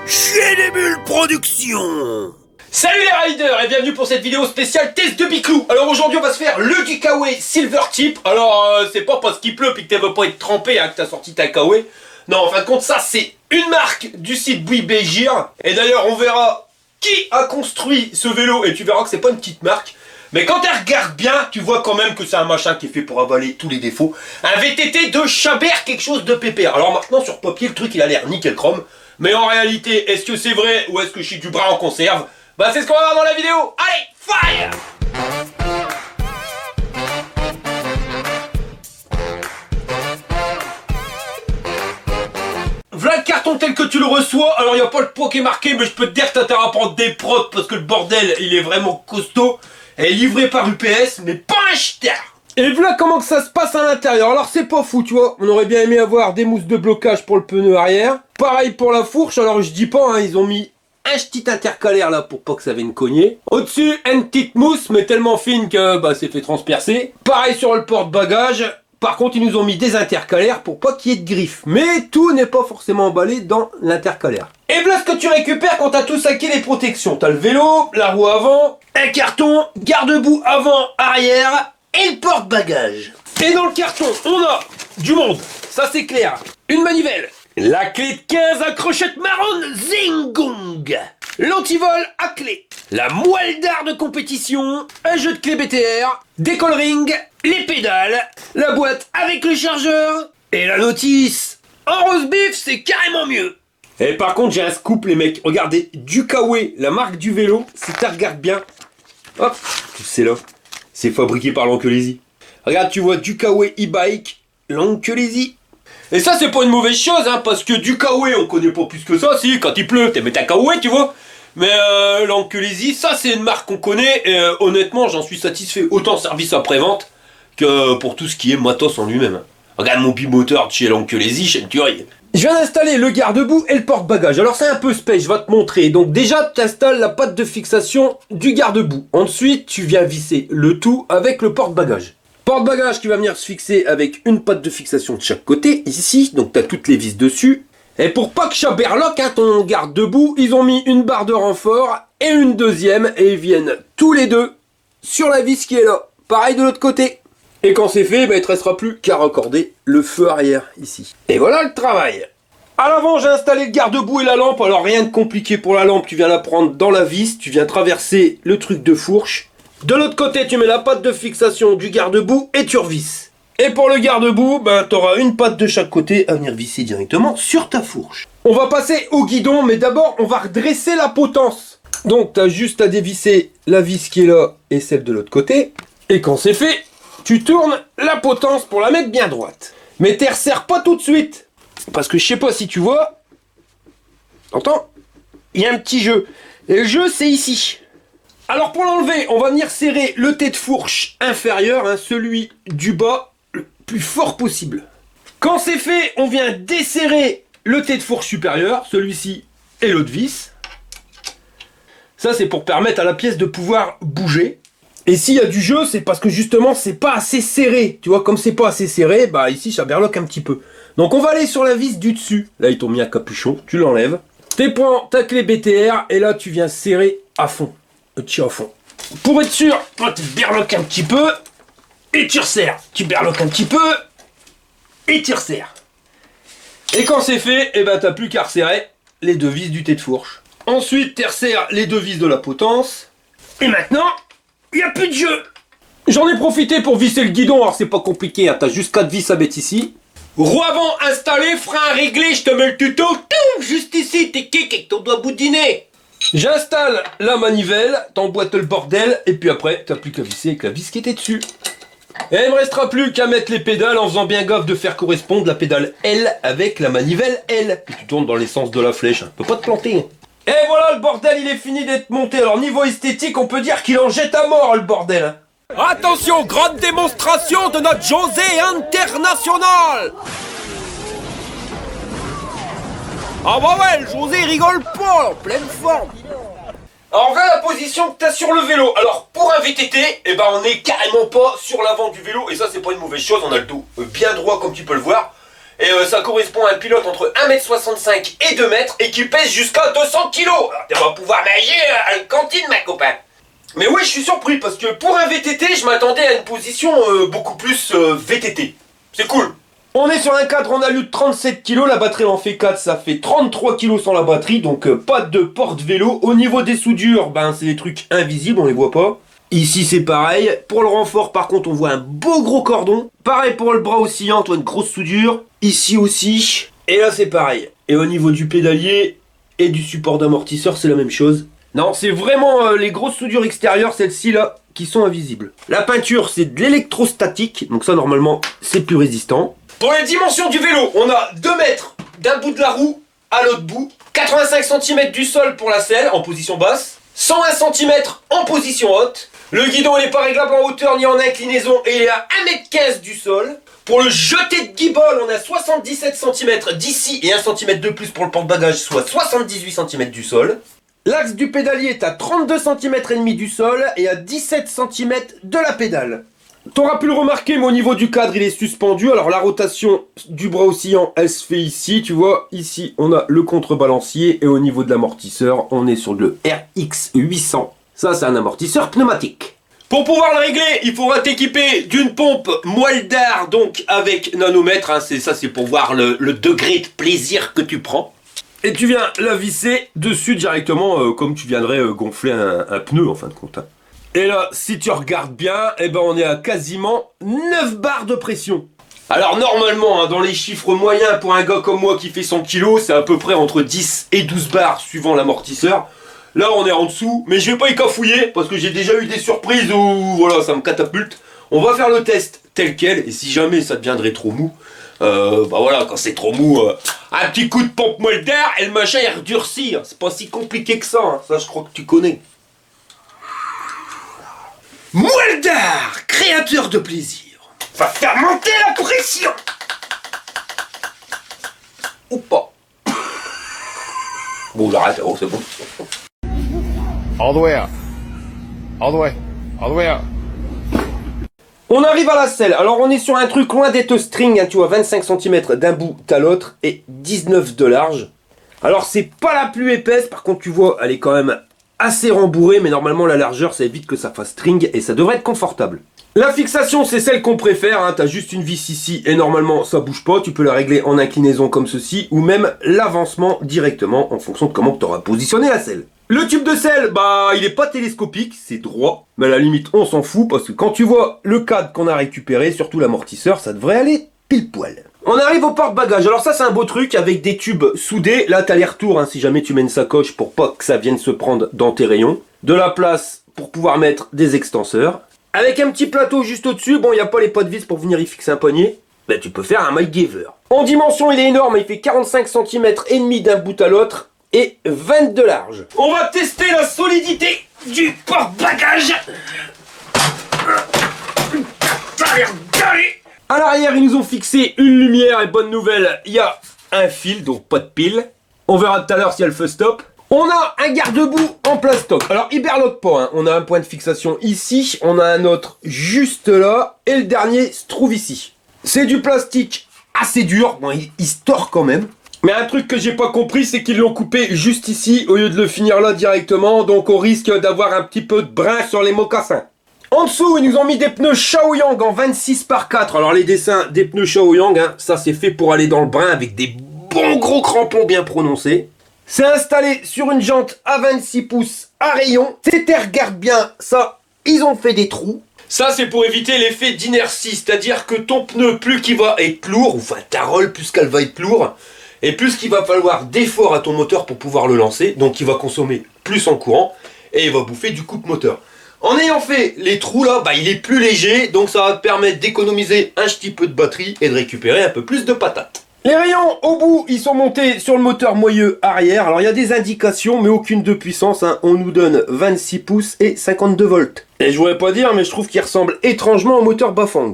Chez les Bulles Productions. Salut les riders et bienvenue pour cette vidéo spéciale test de Biclou. Alors aujourd'hui on va se faire le Ducaway Silver Tip. Alors c'est pas parce qu'il pleut et que tu veux pas être trempé que t'as sorti ta Kaway. Non, en fin de compte ça c'est une marque du site Bouybeegir. Et d'ailleurs on verra qui a construit ce vélo et tu verras que c'est pas une petite marque. Mais quand tu regardes bien, tu vois quand même que c'est un machin qui est fait pour avaler tous les défauts. Un VTT de Chabert, quelque chose de pépère. Alors maintenant sur papier le truc il a l'air nickel chrome. Mais en réalité, est-ce que c'est vrai ou est-ce que je suis du bras en conserve? Bah c'est ce qu'on va voir dans la vidéo. Allez, fire! Voilà le carton tel que tu le reçois. Alors il n'y a pas le poids qui est marqué, mais je peux te dire que t'as intérêt à prendre des prods parce que le bordel il est vraiment costaud. Elle est livrée par UPS, mais pas un star. Et voilà comment que ça se passe à l'intérieur. Alors c'est pas fou, tu vois. On aurait bien aimé avoir des mousses de blocage pour le pneu arrière. Pareil pour la fourche. Alors je dis pas, hein, ils ont mis un petit intercalaire là pour pas que ça vienne cogner. Au-dessus, une petite mousse, mais tellement fine que bah, c'est fait transpercer. Pareil sur le porte-bagages. Par contre, ils nous ont mis des intercalaires pour pas qu'il y ait de griffes. Mais tout n'est pas forcément emballé dans l'intercalaire. Et voilà ce que tu récupères quand t'as tout saqué les protections. T'as le vélo, la roue avant, un carton, garde-boue avant, arrière et le porte-bagages. Et dans le carton, on a du monde. Ça c'est clair. Une manivelle. La clé de 15 à crochette marron Zingong. L'antivol à clé. La moelle d'art de compétition. Un jeu de clé BTR. Des call rings. Les pédales. La boîte avec le chargeur. Et la notice. En rose bif, c'est carrément mieux. Et par contre, j'ai un scoop, les mecs. Regardez, Ducaway, la marque du vélo. Si tu regardes bien. Hop, c'est là. C'est fabriqué par Lankelesi. Regarde, tu vois Ducaway e-bike. Lankelesi. Et ça c'est pas une mauvaise chose hein, parce que Ducaway on connaît pas plus que ça. Si quand il pleut t'aimes ta Kaway tu vois. Mais Lankelesi ça c'est une marque qu'on connaît et honnêtement j'en suis satisfait autant service après-vente que pour tout ce qui est matos en lui-même. Regarde mon bimoteur de chez Lankelesi, chez le tuerie. Je viens d'installer le garde-boue et le porte-bagages. Alors c'est un peu space, je vais te montrer. Donc déjà tu installes la patte de fixation du garde-boue. Ensuite tu viens visser le tout avec le porte-bagages. Porte-bagages qui va venir se fixer avec une patte de fixation de chaque côté, ici, donc tu as toutes les vis dessus. Et pour pas que Chabert lock hein, ton garde debout, ils ont mis une barre de renfort et une deuxième, et ils viennent tous les deux sur la vis qui est là. Pareil de l'autre côté. Et quand c'est fait, bah, il ne te restera plus qu'à raccorder le feu arrière ici. Et voilà le travail. À l'avant, j'ai installé le garde-boue et la lampe. Alors rien de compliqué pour la lampe, tu viens la prendre dans la vis, tu viens traverser le truc de fourche. De l'autre côté, tu mets la patte de fixation du garde-boue et tu revisses. Et pour le garde-boue, ben, tu auras une patte de chaque côté à venir visser directement sur ta fourche. On va passer au guidon, mais d'abord, on va redresser la potence. Donc, tu as juste à dévisser la vis qui est là et celle de l'autre côté. Et quand c'est fait, tu tournes la potence pour la mettre bien droite. Mais tu resserres pas tout de suite. Parce que je sais pas si tu vois. T'entends? Il y a un petit jeu. Et le jeu, c'est ici. Alors pour l'enlever, on va venir serrer le tête de fourche inférieur, hein, celui du bas, le plus fort possible. Quand c'est fait, on vient desserrer le tête de fourche supérieur, celui-ci et l'autre vis. Ça c'est pour permettre à la pièce de pouvoir bouger. Et s'il y a du jeu, c'est parce que justement c'est pas assez serré. Tu vois, comme c'est pas assez serré, bah ici ça berloque un petit peu. Donc on va aller sur la vis du dessus. Là ils t'ont mis un capuchon, tu l'enlèves. Tu prends ta clé BTR et là tu viens serrer à fond. Tu à fond. Pour être sûr, toi tu berloques un petit peu et tu resserres. Tu berloques un petit peu et tu resserres. Et quand c'est fait, eh ben t'as plus qu'à resserrer les deux vis du tête de fourche. Ensuite, tu resserres les deux vis de la potence. Et maintenant, il n'y a plus de jeu. J'en ai profité pour visser le guidon, alors c'est pas compliqué, hein. T'as juste 4 vis à mettre ici. Roue avant installée, frein réglé, je te mets le tuto. Tout juste ici, t'es kick avec ton doigt boudiné. J'installe la manivelle, t'emboîtes le bordel, et puis après, t'as plus qu'à visser avec la vis qui était dessus. Et il me restera plus qu'à mettre les pédales en faisant bien gaffe de faire correspondre la pédale L avec la manivelle L. Puis tu tournes dans les sens de la flèche, hein. Peut pas te planter. Et voilà, le bordel, il est fini d'être monté. Alors niveau esthétique, on peut dire qu'il en jette à mort, le bordel. Attention, grande démonstration de notre José international. Ah bah ouais, le José rigole pas, en pleine forme. Alors regarde la position que tu as sur le vélo. Alors pour un VTT, eh ben, on est carrément pas sur l'avant du vélo. Et ça c'est pas une mauvaise chose, on a le dos bien droit comme tu peux le voir. Et ça correspond à un pilote entre 1m65 et 2 mètres et qui pèse jusqu'à 200 kg. Alors tu vas pouvoir nager à la cantine, ma copain. Mais oui, je suis surpris parce que pour un VTT, je m'attendais à une position beaucoup plus VTT. C'est cool. On est sur un cadre en alu de 37 kg, la batterie en fait 4, ça fait 33 kg sans la batterie, donc pas de porte-vélo. Au niveau des soudures, ben c'est des trucs invisibles, on les voit pas. Ici c'est pareil, pour le renfort par contre on voit un beau gros cordon. Pareil pour le bras oscillant, toi une grosse soudure. Ici aussi, et là c'est pareil. Et au niveau du pédalier et du support d'amortisseur c'est la même chose. Non, c'est vraiment les grosses soudures extérieures, celles-ci là, qui sont invisibles. La peinture c'est de l'électrostatique, donc ça normalement c'est plus résistant. Pour les dimensions du vélo, on a 2 mètres d'un bout de la roue à l'autre bout, 85 cm du sol pour la selle en position basse, 101 cm en position haute. Le guidon il n'est pas réglable en hauteur ni en inclinaison et il est à 1,15 m du sol. Pour le jeté de guibole, on a 77 cm d'ici et 1 cm de plus pour le porte-bagages, soit 78 cm du sol. L'axe du pédalier est à 32 cm et demi du sol et à 17 cm de la pédale. T'auras pu le remarquer, mais au niveau du cadre, il est suspendu. Alors la rotation du bras oscillant, elle se fait ici, tu vois. Ici, on a le contrebalancier et au niveau de l'amortisseur, on est sur le RX 800. Ça, c'est un amortisseur pneumatique. Pour pouvoir le régler, il faudra t'équiper d'une pompe moelle d'air, donc avec nanomètre. Hein, c'est pour voir le degré de plaisir que tu prends. Et tu viens la visser dessus directement, comme tu viendrais gonfler un pneu en fin de compte. Hein. Et là, si tu regardes bien, eh ben on est à quasiment 9 bars de pression. Alors normalement, hein, dans les chiffres moyens pour un gars comme moi qui fait 100 kg, c'est à peu près entre 10 et 12 bars suivant l'amortisseur. Là, on est en dessous, mais je vais pas y cafouiller parce que j'ai déjà eu des surprises où voilà, ça me catapulte. On va faire le test tel quel et si jamais ça deviendrait trop mou, bah voilà, quand c'est trop mou, un petit coup de pompe moelle d'air et le machin il redurcit. C'est pas si compliqué que ça, hein. Ça je crois que tu connais. Moelle d'air, créateur de plaisir, va faire monter la pression. Ou pas. Bon, j'arrête, oh, c'est bon. All the way up. All the way. All the way up. On arrive à la selle. Alors, on est sur un truc loin d'être string, hein, tu vois, 25 cm d'un bout à l'autre et 19 de large. Alors, c'est pas la plus épaisse, par contre, tu vois, elle est quand même assez rembourré, mais normalement la largeur ça évite que ça fasse string et ça devrait être confortable. La fixation c'est celle qu'on préfère, hein. T'as juste une vis ici et normalement ça bouge pas, tu peux la régler en inclinaison comme ceci ou même l'avancement directement en fonction de comment tu auras positionné la selle. Le tube de selle, bah il est pas télescopique, c'est droit, mais à la limite on s'en fout parce que quand tu vois le cadre qu'on a récupéré, surtout l'amortisseur, ça devrait aller pile poil. On arrive au porte-bagages. Alors ça c'est un beau truc avec des tubes soudés. Là t'as les retours hein, si jamais tu mets une sacoche pour pas que ça vienne se prendre dans tes rayons. De la place pour pouvoir mettre des extenseurs. Avec un petit plateau juste au-dessus. Bon il n'y a pas les potes vis pour venir y fixer un poignet. Ben tu peux faire un MacGyver. En dimension il est énorme. Il fait 45 cm et demi d'un bout à l'autre. Et 20 de large. On va tester la solidité du porte-bagages. Ça a l'air d'aller. À l'arrière, ils nous ont fixé une lumière et bonne nouvelle, il y a un fil, donc pas de pile. On verra tout à l'heure s'il y a le feu stop. On a un garde-boue en plastoc. Alors, il berloque pas, hein. On a un point de fixation ici, on a un autre juste là, et le dernier se trouve ici. C'est du plastique assez dur, bon, il se tord quand même. Mais un truc que j'ai pas compris, c'est qu'ils l'ont coupé juste ici, au lieu de le finir là directement, donc on risque d'avoir un petit peu de brin sur les mocassins. En dessous, ils nous ont mis des pneus Shaoyang en 26 par 4. Alors les dessins des pneus Shaoyang, hein, ça c'est fait pour aller dans le brin avec des bons gros crampons bien prononcés. C'est installé sur une jante à 26 pouces à rayon. Si tu regardes bien, ça, ils ont fait des trous. Ça c'est pour éviter l'effet d'inertie, c'est-à-dire que ton pneu, plus qu'il va être lourd, enfin ta rolle plus qu'elle va être lourde, et plus qu'il va falloir d'effort à ton moteur pour pouvoir le lancer, donc il va consommer plus en courant, et il va bouffer du coupe-moteur. En ayant fait les trous là, bah, il est plus léger, donc ça va te permettre d'économiser un petit peu de batterie et de récupérer un peu plus de patates. Les rayons au bout, ils sont montés sur le moteur moyeu arrière. Alors il y a des indications, mais aucune de puissance, hein. On nous donne 26 pouces et 52 volts. Et je voudrais pas dire, mais je trouve qu'il ressemble étrangement au moteur Bafang.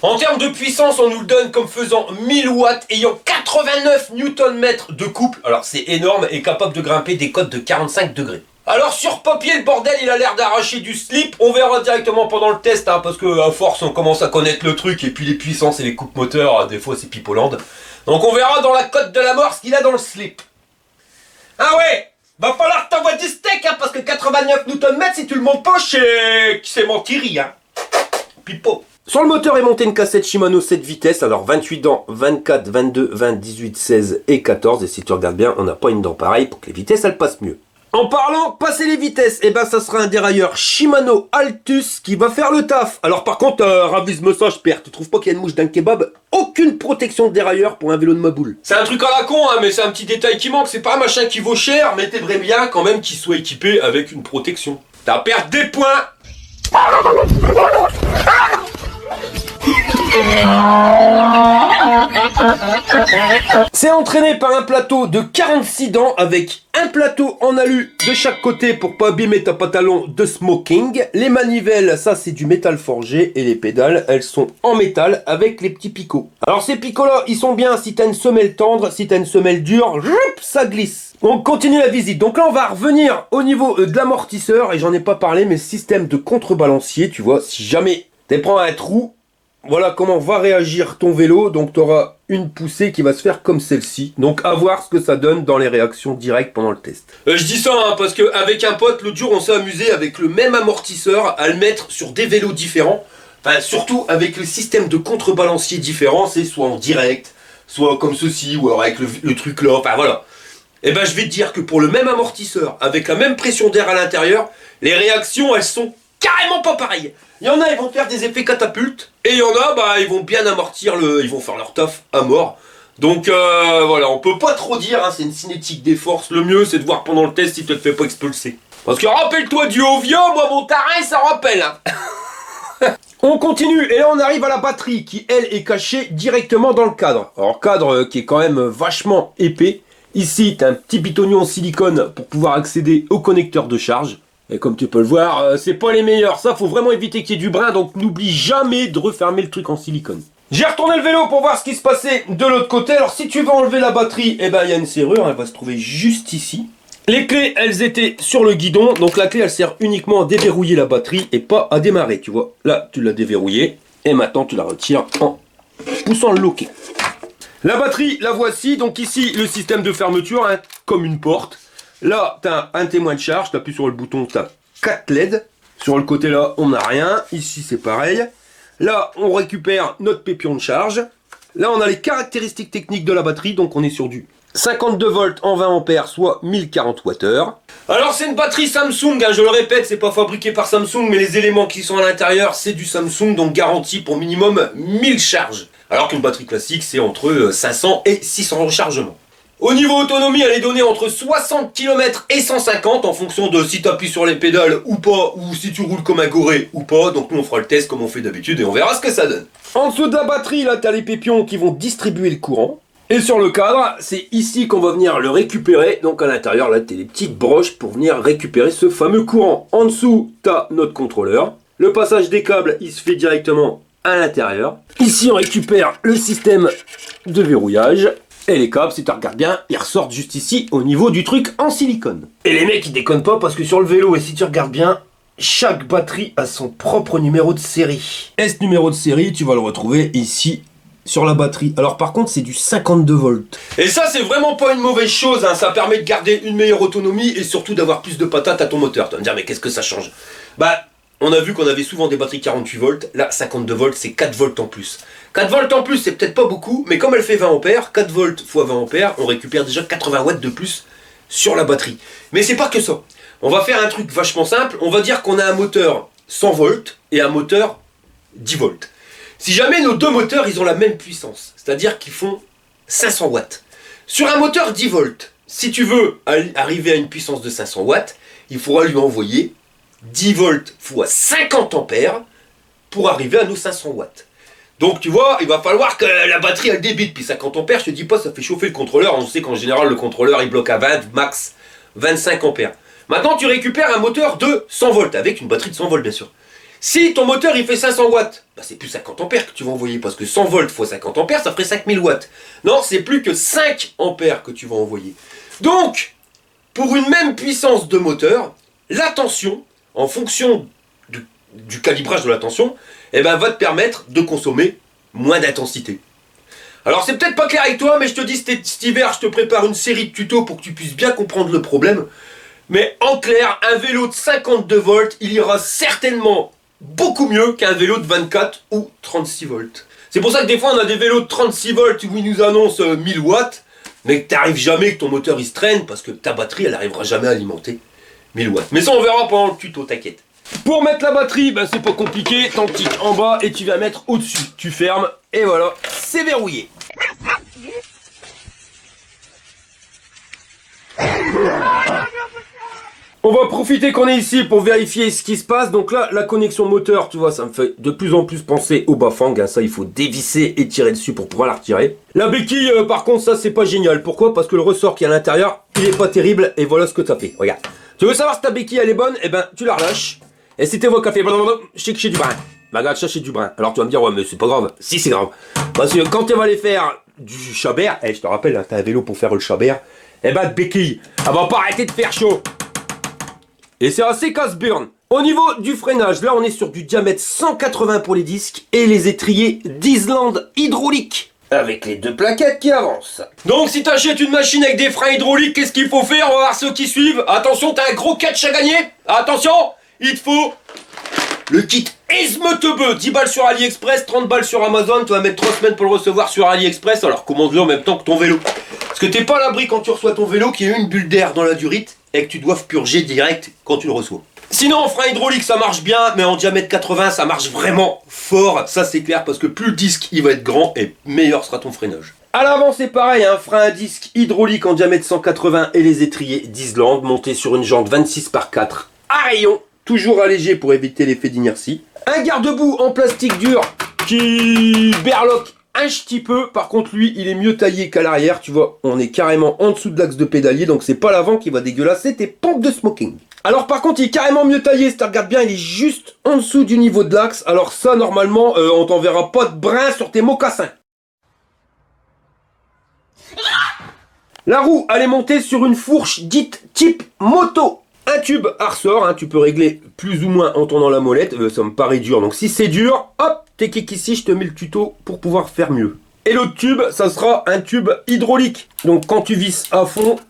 En termes de puissance, on nous le donne comme faisant 1000 watts, ayant 89 Nm de couple. Alors c'est énorme et capable de grimper des côtes de 45 degrés. Alors sur papier le bordel il a l'air d'arracher du slip, on verra directement pendant le test hein, parce que à force on commence à connaître le truc et puis les puissances et les coupes moteurs des fois c'est pipoland. Donc on verra dans la cote de la mort ce qu'il a dans le slip. Ah ouais, va falloir que t'envoies du steak, hein, parce que 89 Nm, si tu le montes pas, c'est mentirie, hein. Pipo. Sur le moteur est montée une cassette Shimano 7 vitesses, alors 28 dents, 24, 22, 20, 18, 16 et 14, et si tu regardes bien, on n'a pas une dent pareille pour que les vitesses elles passent mieux. En parlant, passer les vitesses, et ben ça sera un dérailleur Shimano Altus qui va faire le taf. Alors par contre, ravise-moi ça, je perds. Tu trouves pas qu'il y a une mouche d'un kebab? Aucune protection de dérailleur pour un vélo de ma boule. C'est un truc à la con, hein, mais c'est un petit détail qui manque. C'est pas un machin qui vaut cher, mais t'aimerais bien quand même qu'il soit équipé avec une protection. T'as perdu des points. C'est entraîné par un plateau de 46 dents avec un plateau en alu de chaque côté pour pas abîmer ta pantalon de smoking. Les manivelles, ça c'est du métal forgé et les pédales, elles sont en métal avec les petits picots. Alors ces picots là, ils sont bien si t'as une semelle tendre, si t'as une semelle dure, ça glisse. On continue la visite. Donc là on va revenir au niveau de l'amortisseur et j'en ai pas parlé, mais système de contrebalancier, tu vois, si jamais t'es prends un trou, voilà comment va réagir ton vélo. Donc tu auras une poussée qui va se faire comme celle-ci. Donc à voir ce que ça donne dans les réactions directes pendant le test. Je dis ça hein, parce qu'avec un pote, l'autre jour on s'est amusé avec le même amortisseur à le mettre sur des vélos différents. Enfin surtout avec le système de contrebalancier différent. C'est soit en direct, soit comme ceci, ou alors avec le truc là. Enfin voilà. Et ben je vais te dire que pour le même amortisseur, avec la même pression d'air à l'intérieur, les réactions elles sont carrément pas pareilles. Il y en a, ils vont te faire des effets catapultes, et il y en a, bah, ils vont bien amortir ils vont faire leur taf à mort. Donc voilà, on peut pas trop dire, hein, c'est une cinétique des forces. Le mieux, c'est de voir pendant le test si tu te fais pas expulser. Parce que rappelle-toi du Ovio, moi mon tarin, ça rappelle. Hein. On continue, et là on arrive à la batterie, qui elle est cachée directement dans le cadre. Alors cadre qui est quand même vachement épais. Ici, tu as un petit pitonnier en silicone pour pouvoir accéder au connecteur de charge. Et comme tu peux le voir, c'est pas les meilleurs. Ça, faut vraiment éviter qu'il y ait du brin, donc n'oublie jamais de refermer le truc en silicone. J'ai retourné le vélo pour voir ce qui se passait de l'autre côté. Alors si tu veux enlever la batterie, eh ben il y a une serrure, elle va se trouver juste ici. Les clés, elles étaient sur le guidon, donc la clé, elle sert uniquement à déverrouiller la batterie et pas à démarrer, tu vois. Là, tu l'as déverrouillée, et maintenant tu la retires en poussant le loquet. La batterie, la voici, donc ici, le système de fermeture, hein, comme une porte. Là, tu as un témoin de charge, tu appuies sur le bouton, tu as 4 LED. Sur le côté là, on n'a rien. Ici, c'est pareil. Là, on récupère notre pépion de charge. Là, on a les caractéristiques techniques de la batterie, donc on est sur du 52 volts en 20 ampères, soit 1040 Wh. Alors, c'est une batterie Samsung, hein, je le répète, c'est pas fabriqué par Samsung, mais les éléments qui sont à l'intérieur, c'est du Samsung, donc garantie pour minimum 1000 charges. Alors qu'une batterie classique, c'est entre 500 et 600 rechargements. Au niveau autonomie, elle est donnée entre 60 km et 150 en fonction de si tu appuies sur les pédales ou pas, ou si tu roules comme un goré ou pas. Donc nous on fera le test comme on fait d'habitude et on verra ce que ça donne. En dessous de la batterie, là tu as les pépions qui vont distribuer le courant. Et sur le cadre, c'est ici qu'on va venir le récupérer. Donc à l'intérieur, là tu as les petites broches pour venir récupérer ce fameux courant. En dessous, tu as notre contrôleur. Le passage des câbles, il se fait directement à l'intérieur. Ici on récupère le système de verrouillage. Et les câbles, si tu regardes bien, ils ressortent juste ici au niveau du truc en silicone. Et les mecs ils déconnent pas parce que sur le vélo, et si tu regardes bien, chaque batterie a son propre numéro de série. Et ce numéro de série, tu vas le retrouver ici sur la batterie. Alors par contre, c'est du 52 volts. Et ça, c'est vraiment pas une mauvaise chose, hein. Ça permet de garder une meilleure autonomie et surtout d'avoir plus de patates à ton moteur. Tu vas me dire, mais qu'est-ce que ça change? Bah, on a vu qu'on avait souvent des batteries 48 volts. Là, 52 volts, c'est 4 volts en plus. 4 volts en plus, c'est peut-être pas beaucoup, mais comme elle fait 20 ampères, 4 volts x 20 ampères, on récupère déjà 80 watts de plus sur la batterie. Mais c'est pas que ça. On va faire un truc vachement simple. On va dire qu'on a un moteur 100 volts et un moteur 10 volts. Si jamais nos deux moteurs, ils ont la même puissance, c'est-à-dire qu'ils font 500 watts. Sur un moteur 10 volts, si tu veux arriver à une puissance de 500 watts, il faudra lui envoyer 10 volts x 50 ampères pour arriver à nos 500 watts. Donc tu vois, il va falloir que la batterie elle débite. Puis 50 ampères, je te dis pas, ça fait chauffer le contrôleur. On sait qu'en général, le contrôleur il bloque à 20, max 25 ampères. Maintenant, tu récupères un moteur de 100 volts, avec une batterie de 100 volts bien sûr. Si ton moteur il fait 500 watts, bah, c'est plus 50 ampères que tu vas envoyer, parce que 100 volts x 50 ampères, ça ferait 5000 watts. Non, c'est plus que 5 ampères que tu vas envoyer. Donc, pour une même puissance de moteur, la tension, en fonction du calibrage de la tension, eh ben, va te permettre de consommer moins d'intensité. Alors c'est peut-être pas clair avec toi, mais je te dis cet hiver, je te prépare une série de tutos pour que tu puisses bien comprendre le problème. Mais en clair, un vélo de 52 volts, il ira certainement beaucoup mieux qu'un vélo de 24 ou 36 volts. C'est pour ça que des fois on a des vélos de 36 volts où ils nous annoncent 1000 watts, mais que t'arrives jamais, que ton moteur il se traîne, parce que ta batterie elle arrivera jamais à alimenter 1000 watts. Mais ça on verra pendant le tuto, t'inquiète. Pour mettre la batterie, ben c'est pas compliqué, t'en cliques en bas et tu vas mettre au-dessus. Tu fermes et voilà, c'est verrouillé. On va profiter qu'on est ici pour vérifier ce qui se passe. Donc là, la connexion moteur, tu vois, ça me fait de plus en plus penser au Bafang. Hein. Ça, il faut dévisser et tirer dessus pour pouvoir la retirer. La béquille, par contre, ça, c'est pas génial. Pourquoi? Parce que le ressort qui est à l'intérieur, il est pas terrible. Et voilà ce que ça fait. Regarde. Tu veux savoir si ta béquille, elle est bonne? Eh ben, tu la relâches. Et si t'es café, je sais que j'ai du brin. Bah, regarde, ça, c'est du brin. Alors, tu vas me dire, ouais, mais c'est pas grave. Si, c'est grave. Parce que quand tu vas aller faire du chabert, je te rappelle, hein, t'as un vélo pour faire le chabert, eh ben, béquille, elle va pas arrêter de faire chaud. Et c'est assez casse-burn. Au niveau du freinage, là on est sur du diamètre 180 pour les disques et les étriers d'Islande hydraulique. Avec les deux plaquettes qui avancent. Donc si t'achètes une machine avec des freins hydrauliques, qu'est-ce qu'il faut faire? On va voir ceux qui suivent. Attention, t'as un gros catch à gagner. Attention, il te faut le kit Esmetebeu. 10 balles sur AliExpress, 30 balles sur Amazon. Tu vas mettre 3 semaines pour le recevoir sur AliExpress. Alors commande-le en même temps que ton vélo. Parce que t'es pas à l'abri quand tu reçois ton vélo qu'il y ait une bulle d'air dans la durite et que tu doives purger direct quand tu le reçois. Sinon en frein hydraulique ça marche bien, mais en diamètre 80 ça marche vraiment fort, ça c'est clair, parce que plus le disque il va être grand et meilleur sera ton freinage. À l'avant c'est pareil, un frein à disque hydraulique en diamètre 180 et les étriers d'Islande montés sur une jante 26 par 4 à rayon, toujours allégé pour éviter l'effet d'inertie. Un garde-boue en plastique dur qui berloque un petit peu, par contre lui il est mieux taillé qu'à l'arrière, tu vois, on est carrément en dessous de l'axe de pédalier, donc c'est pas l'avant qui va dégueulasser tes pompes de smoking. Alors par contre il est carrément mieux taillé, si tu regardes bien il est juste en dessous du niveau de l'axe, alors ça normalement on t'enverra pas de brin sur tes mocassins. La roue elle est montée sur une fourche dite type moto. Un tube à ressort, hein, tu peux régler plus ou moins en tournant la molette, ça me paraît dur, donc si c'est dur, hop, t'es kick ici, je te mets le tuto pour pouvoir faire mieux. Et l'autre tube, ça sera un tube hydraulique. Donc quand tu visses à fond,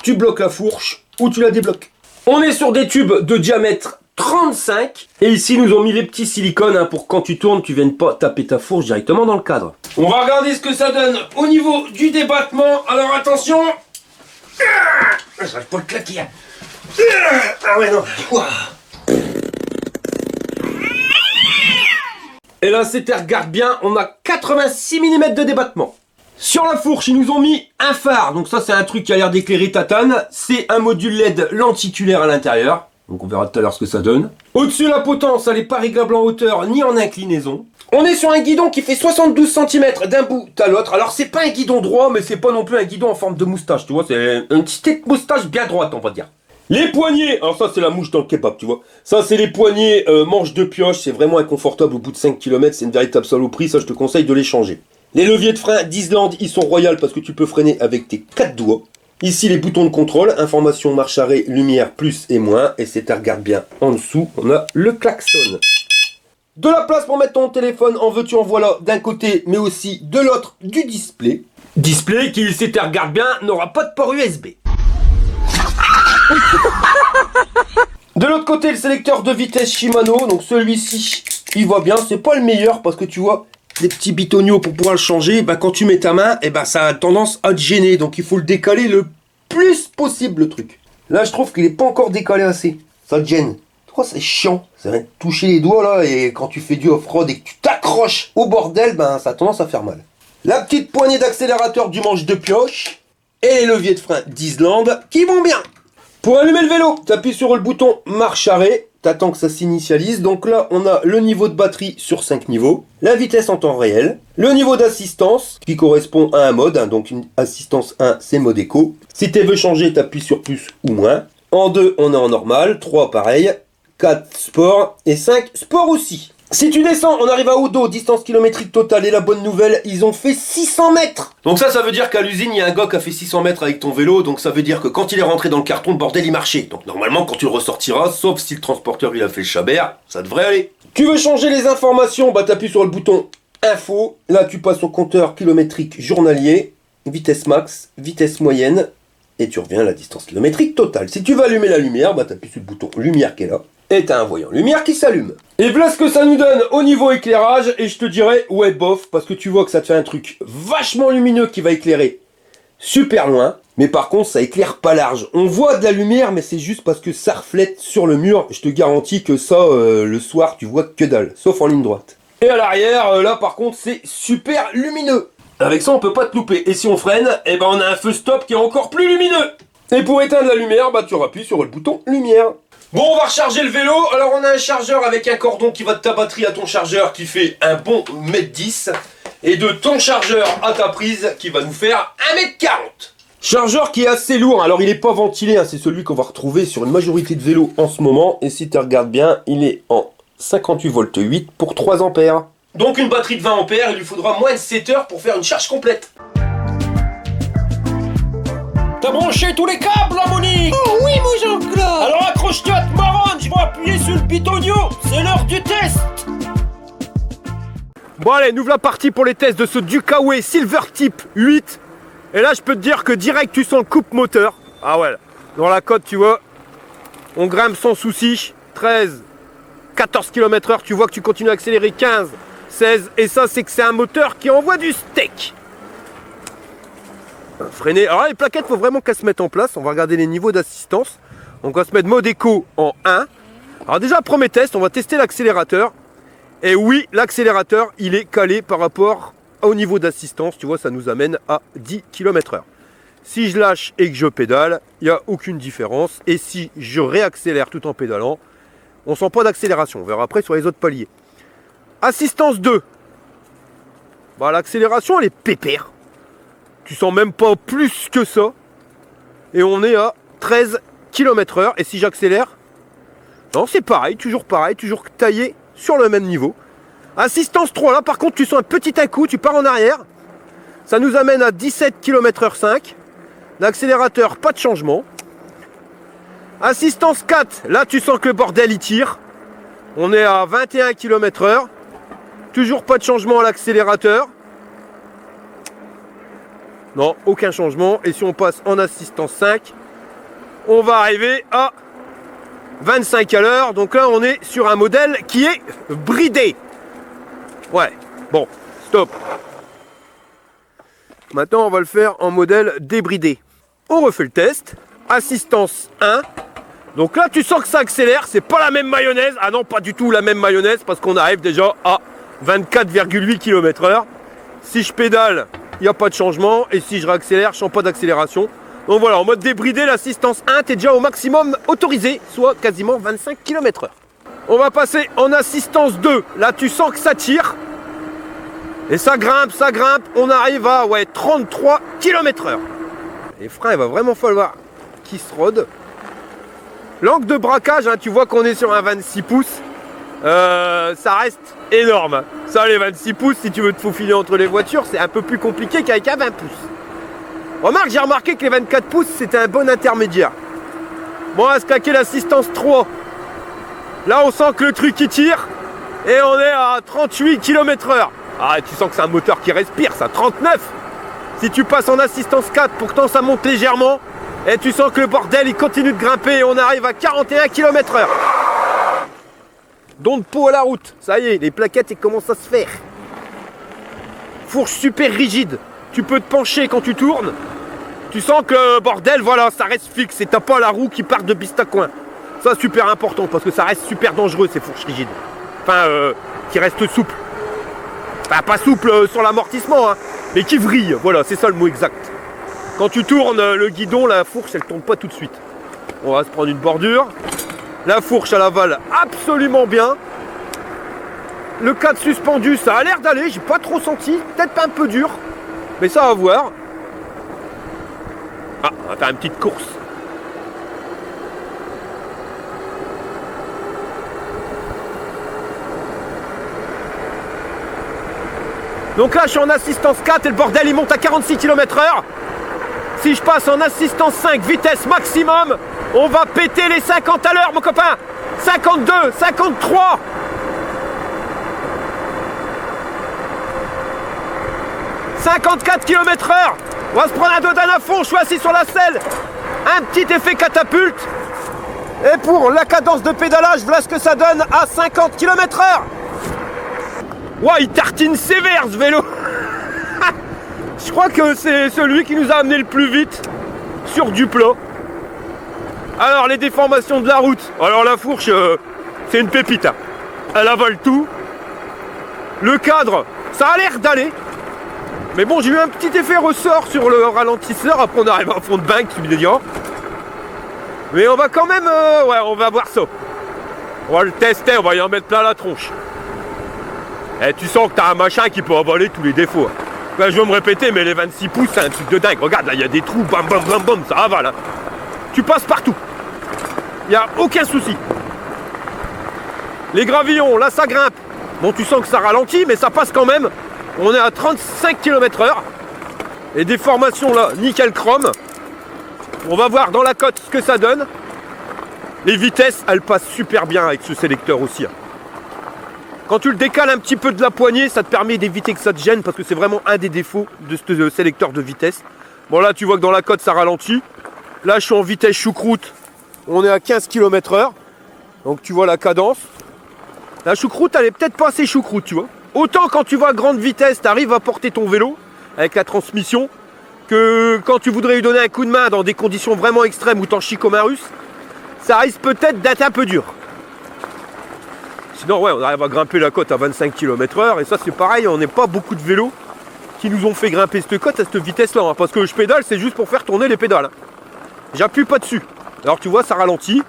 tu bloques la fourche ou tu la débloques. On est sur des tubes de diamètre 35. Et ici, nous ont mis les petits silicones hein, pour quand tu tournes, tu viennes pas taper ta fourche directement dans le cadre. On va regarder ce que ça donne au niveau du débattement. Alors attention. J'arrive pas à le claquer. Ah ouais non. Et là c'était, regarde bien, on a 86 mm de débattement. Sur la fourche ils nous ont mis un phare, donc ça c'est un truc qui a l'air d'éclairer tatane. C'est un module LED lenticulaire à l'intérieur, donc on verra tout à l'heure ce que ça donne. Au-dessus la potence elle n'est pas réglable en hauteur ni en inclinaison. On est sur un guidon qui fait 72 cm d'un bout à l'autre. Alors c'est pas un guidon droit mais c'est pas non plus un guidon en forme de moustache, tu vois, c'est une petite moustache bien droite on va dire. Les poignées, alors ça c'est la mouche dans le kebab, tu vois. Ça c'est les poignées manches de pioche, c'est vraiment inconfortable au bout de 5 km, c'est une véritable saloperie, ça je te conseille de les changer. Les leviers de frein d'Islande, ils sont royaux parce que tu peux freiner avec tes 4 doigts. Ici les boutons de contrôle, information marche arrêt, lumière plus et moins, et c'est à regarder bien en dessous, on a le klaxon. De la place pour mettre ton téléphone en veux-tu en voilà d'un côté, mais aussi de l'autre du display. Display qui, si tu regardes bien, n'aura pas de port USB. De l'autre côté le sélecteur de vitesse Shimano, donc celui-ci il va bien, c'est pas le meilleur parce que tu vois des petits bitoniaux pour pouvoir le changer, bah, quand tu mets ta main, ça a tendance à te gêner, donc il faut le décaler le plus possible le truc. Là je trouve qu'il est pas encore décalé assez, ça te gêne. Oh, c'est chiant, ça vient de toucher les doigts là et quand tu fais du off-road et que tu t'accroches au bordel, ça a tendance à faire mal. La petite poignée d'accélérateur du manche de pioche et les leviers de frein d'Islande qui vont bien. Pour allumer le vélo, tu appuies sur le bouton marche arrêt, tu attends que ça s'initialise. Donc là, on a le niveau de batterie sur 5 niveaux, la vitesse en temps réel, le niveau d'assistance qui correspond à un mode, donc une assistance 1, c'est mode éco. Si tu veux changer, tu appuies sur plus ou moins. En 2, on est en normal, 3 pareil, 4 sport et 5 sport aussi. Si tu descends, on arrive à Odo, distance kilométrique totale, et la bonne nouvelle, ils ont fait 600 mètres. Donc ça veut dire qu'à l'usine, il y a un gars qui a fait 600 mètres avec ton vélo, donc ça veut dire que quand il est rentré dans le carton, le bordel, il marchait. Donc normalement, quand tu le ressortiras, sauf si le transporteur, il a fait le chabert, ça devrait aller. Tu veux changer les informations, t'appuies sur le bouton info, là tu passes au compteur kilométrique journalier, vitesse max, vitesse moyenne, et tu reviens à la distance kilométrique totale. Si tu veux allumer la lumière, bah t'appuies sur le bouton lumière qui est là, et t'as un voyant lumière qui s'allume. Et voilà ce que ça nous donne au niveau éclairage, et je te dirais, ouais bof, parce que tu vois que ça te fait un truc vachement lumineux qui va éclairer super loin, mais par contre ça éclaire pas large. On voit de la lumière, mais c'est juste parce que ça reflète sur le mur. Je te garantis que ça, le soir, tu vois que dalle, sauf en ligne droite. Et à l'arrière, là par contre, c'est super lumineux. Avec ça, on peut pas te louper. Et si on freine, eh ben on a un feu stop qui est encore plus lumineux. Et pour éteindre la lumière, bah tu appuies sur le bouton lumière. Bon, on va recharger le vélo. Alors on a un chargeur avec un cordon qui va de ta batterie à ton chargeur qui fait un bon 1,10 m. Et de ton chargeur à ta prise qui va nous faire 1,40 m. Chargeur qui est assez lourd. Alors il est pas ventilé, hein. C'est celui qu'on va retrouver sur une majorité de vélos en ce moment. Et si tu regardes bien, il est en 58 volts 8 pour 3 ampères. Donc une batterie de 20 ampères, il lui faudra moins de 7 heures pour faire une charge complète. T'as branché tous les câbles là, Monique? Oh oui, mon Jean-Claude. Alors accroche-toi à te marronne, je vais appuyer sur le pitonio. C'est l'heure du test. Bon allez, nous voilà partis pour les tests de ce Ducaway Silver Type 8. Et là je peux te dire que direct tu sens le coupe moteur. Ah ouais, dans la côte tu vois, on grimpe sans souci. 13, 14 km/h, tu vois que tu continues à accélérer 15, 16. Et ça c'est que c'est un moteur qui envoie du steak. Freiner, alors là, les plaquettes faut vraiment qu'elles se mettent en place. On va regarder les niveaux d'assistance. Donc on va se mettre mode éco en 1. Alors déjà premier test, on va tester l'accélérateur. Et oui, l'accélérateur, il est calé par rapport au niveau d'assistance. Tu vois, ça nous amène à 10 km/h. Si je lâche et que je pédale, il n'y a aucune différence. Et si je réaccélère tout en pédalant, on sent pas d'accélération. On verra après sur les autres paliers. Assistance 2. Bah, l'accélération, elle est pépère. Tu sens même pas plus que ça. Et on est à 13 km/h. Et si j'accélère, non, c'est pareil, toujours taillé sur le même niveau. Assistance 3, là par contre tu sens un petit coup, tu pars en arrière. Ça nous amène à 17 km/h 5. L'accélérateur, pas de changement. Assistance 4, là tu sens que le bordel il tire. On est à 21 km/h. Toujours pas de changement à l'accélérateur. Non, aucun changement. Et si on passe en assistance 5, on va arriver à 25 à l'heure, donc là on est sur un modèle qui est bridé. Ouais, bon, stop. Maintenant on va le faire en modèle débridé. On refait le test. Assistance 1. Donc là tu sens que ça accélère, c'est pas la même mayonnaise. Ah non, pas du tout la même mayonnaise parce qu'on arrive déjà à 24,8 km/h. Si je pédale, il n'y a pas de changement. Et si je réaccélère, je sens pas d'accélération. Donc voilà, en mode débridé, l'assistance 1, t'es déjà au maximum autorisé, soit quasiment 25 km/h. On va passer en assistance 2. Là, tu sens que ça tire. Et ça grimpe, on arrive à 33 km/h. Les freins, il va vraiment falloir qu'ils se rodent. L'angle de braquage, hein, tu vois qu'on est sur un 26 pouces. Ça reste énorme. Ça, les 26 pouces, si tu veux te faufiler entre les voitures, c'est un peu plus compliqué qu'avec un 20 pouces. Remarque, j'ai remarqué que les 24 pouces, c'était un bon intermédiaire. Bon, on va se claquer l'assistance 3. Là, on sent que le truc, il tire. Et on est à 38 km/h. Ah, tu sens que c'est un moteur qui respire, ça, 39. Si tu passes en assistance 4, pourtant, ça monte légèrement. Et tu sens que le bordel, il continue de grimper. Et on arrive à 41 km/h. Don de peau à la route. Ça y est, les plaquettes, elles commencent à se faire. Fourche super rigide. Tu peux te pencher quand tu tournes. Tu sens que bordel, voilà, ça reste fixe et t'as pas la roue qui part de piste à coin. Ça, super important parce que ça reste super dangereux ces fourches rigides. Enfin, qui restent souples. Enfin, pas souples sur l'amortissement, hein, mais qui vrillent. Voilà, c'est ça le mot exact. Quand tu tournes le guidon, la fourche, elle tourne pas tout de suite. On va se prendre une bordure. La fourche, elle avale absolument bien. Le cadre suspendu, ça a l'air d'aller. J'ai pas trop senti. Peut-être pas un peu dur. Mais ça va voir. Ah, on va faire une petite course. Donc là, je suis en assistance 4 et le bordel, il monte à 46 km/h. Si je passe en assistance 5, vitesse maximum, on va péter les 50 à l'heure, mon copain. 52, 53. 54 km/h. On va se prendre un dodan à fond, je suis assis sur la selle. Un petit effet catapulte. Et pour la cadence de pédalage, voilà ce que ça donne à 50 km/h. Ouah, il tartine sévère ce vélo. Je crois que c'est celui qui nous a amené le plus vite sur du plat. Alors les déformations de la route. Alors la fourche, c'est une pépite. Hein. Elle avale tout. Le cadre, ça a l'air d'aller. Mais bon, j'ai eu un petit effet ressort sur le ralentisseur. Après on arrive à fond de banque, tu me dis. Mais on va quand même... ouais, on va voir ça. On va le tester, on va y en mettre plein la tronche. Et tu sens que t'as un machin qui peut avaler tous les défauts. Hein. Ben, je vais me répéter, mais les 26 pouces, c'est un truc de dingue. Regarde, là, il y a des trous, bam, bam, bam, bam, ça avale. Hein. Tu passes partout. Il n'y a aucun souci. Les gravillons, là, ça grimpe. Bon, tu sens que ça ralentit, mais ça passe quand même. On est à 35 km/h. Et des formations, là, nickel chrome. On va voir dans la côte ce que ça donne. Les vitesses, elles passent super bien avec ce sélecteur aussi. Hein. Quand tu le décales un petit peu de la poignée, ça te permet d'éviter que ça te gêne parce que c'est vraiment un des défauts de ce sélecteur de vitesse. Bon là, tu vois que dans la côte, ça ralentit. Là, je suis en vitesse choucroute. On est à 15 km/h. Donc tu vois la cadence. La choucroute, elle est peut-être pas assez choucroute, tu vois. Autant quand tu vas à grande vitesse, tu arrives à porter ton vélo avec la transmission, que quand tu voudrais lui donner un coup de main dans des conditions vraiment extrêmes où t'en chies comme un russe, ça risque peut-être d'être un peu dur. Sinon, ouais, on arrive à grimper la côte à 25 km/h et ça, c'est pareil, on n'est pas beaucoup de vélos qui nous ont fait grimper cette côte à cette vitesse-là. Hein, parce que je pédale, c'est juste pour faire tourner les pédales. Hein. J'appuie pas dessus. Alors, tu vois, ça ralentit.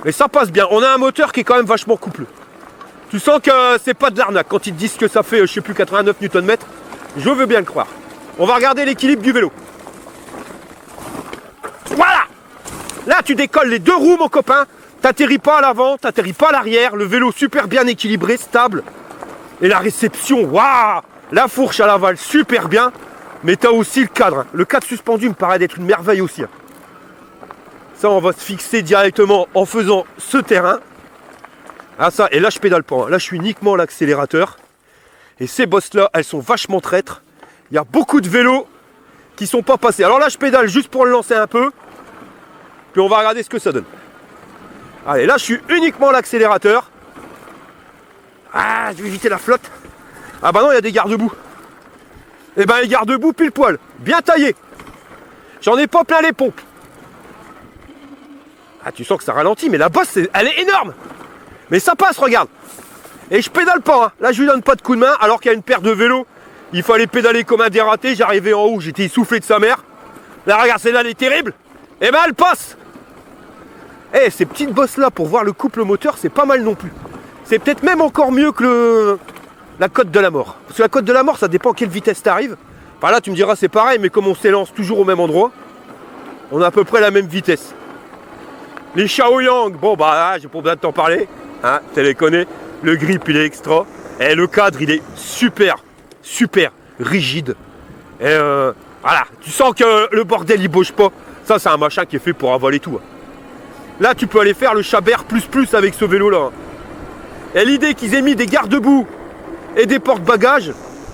Et ça passe bien. On a un moteur qui est quand même vachement coupleux. Tu sens que c'est pas de l'arnaque. Quand ils te disent que ça fait, je sais plus, 89 Nm, je veux bien le croire. On va regarder l'équilibre du vélo. Voilà! Là, tu décolles les deux roues, mon copain. T'atterris pas à l'avant, t'atterris pas à l'arrière. Le vélo super bien équilibré, stable. Et la réception, waouh! La fourche à l'aval, super bien. Mais t'as aussi le cadre. Hein. Le cadre suspendu me paraît d'être une merveille aussi. Hein. Ça, on va se fixer directement en faisant ce terrain. Ah ça, et là, je pédale pas. Hein. Là, je suis uniquement à l'accélérateur. Et ces bosses-là, elles sont vachement traîtres. Il y a beaucoup de vélos qui sont pas passés. Alors là, je pédale juste pour le lancer un peu. Puis on va regarder ce que ça donne. Allez, là, je suis uniquement à l'accélérateur. Ah, je vais éviter la flotte. Ah bah non, il y a des garde-boue. Et ben, les garde-boue pile poil. Bien taillés. J'en ai pas plein les pompes. Ah, tu sens que ça ralentit, mais la bosse, elle est énorme. Mais ça passe, regarde. Et je pédale pas. Hein. Là, je lui donne pas de coup de main, alors qu'il y a une paire de vélos. Il fallait pédaler comme un dératé. J'arrivais en haut, j'étais essoufflé de sa mère. Là, regarde, celle-là, elle est terrible. Et ben, elle passe. Eh, ces petites bosses-là, pour voir le couple moteur, c'est pas mal non plus. C'est peut-être même encore mieux que la côte de la mort. Parce que la côte de la mort, ça dépend à quelle vitesse t'arrives. Enfin là, tu me diras, c'est pareil, mais comme on s'élance toujours au même endroit, on a à peu près la même vitesse. Les Shaoyang, bon bah, j'ai pas besoin de t'en parler. Hein, tu les connais. Le grip, il est extra. Et le cadre, il est super, super rigide. Et voilà, tu sens que le bordel, il bouge pas. Ça, c'est un machin qui est fait pour avaler tout. Hein. Là, tu peux aller faire le Chabert plus avec ce vélo-là. Et l'idée qu'ils aient mis des garde-boue et des porte-bagages,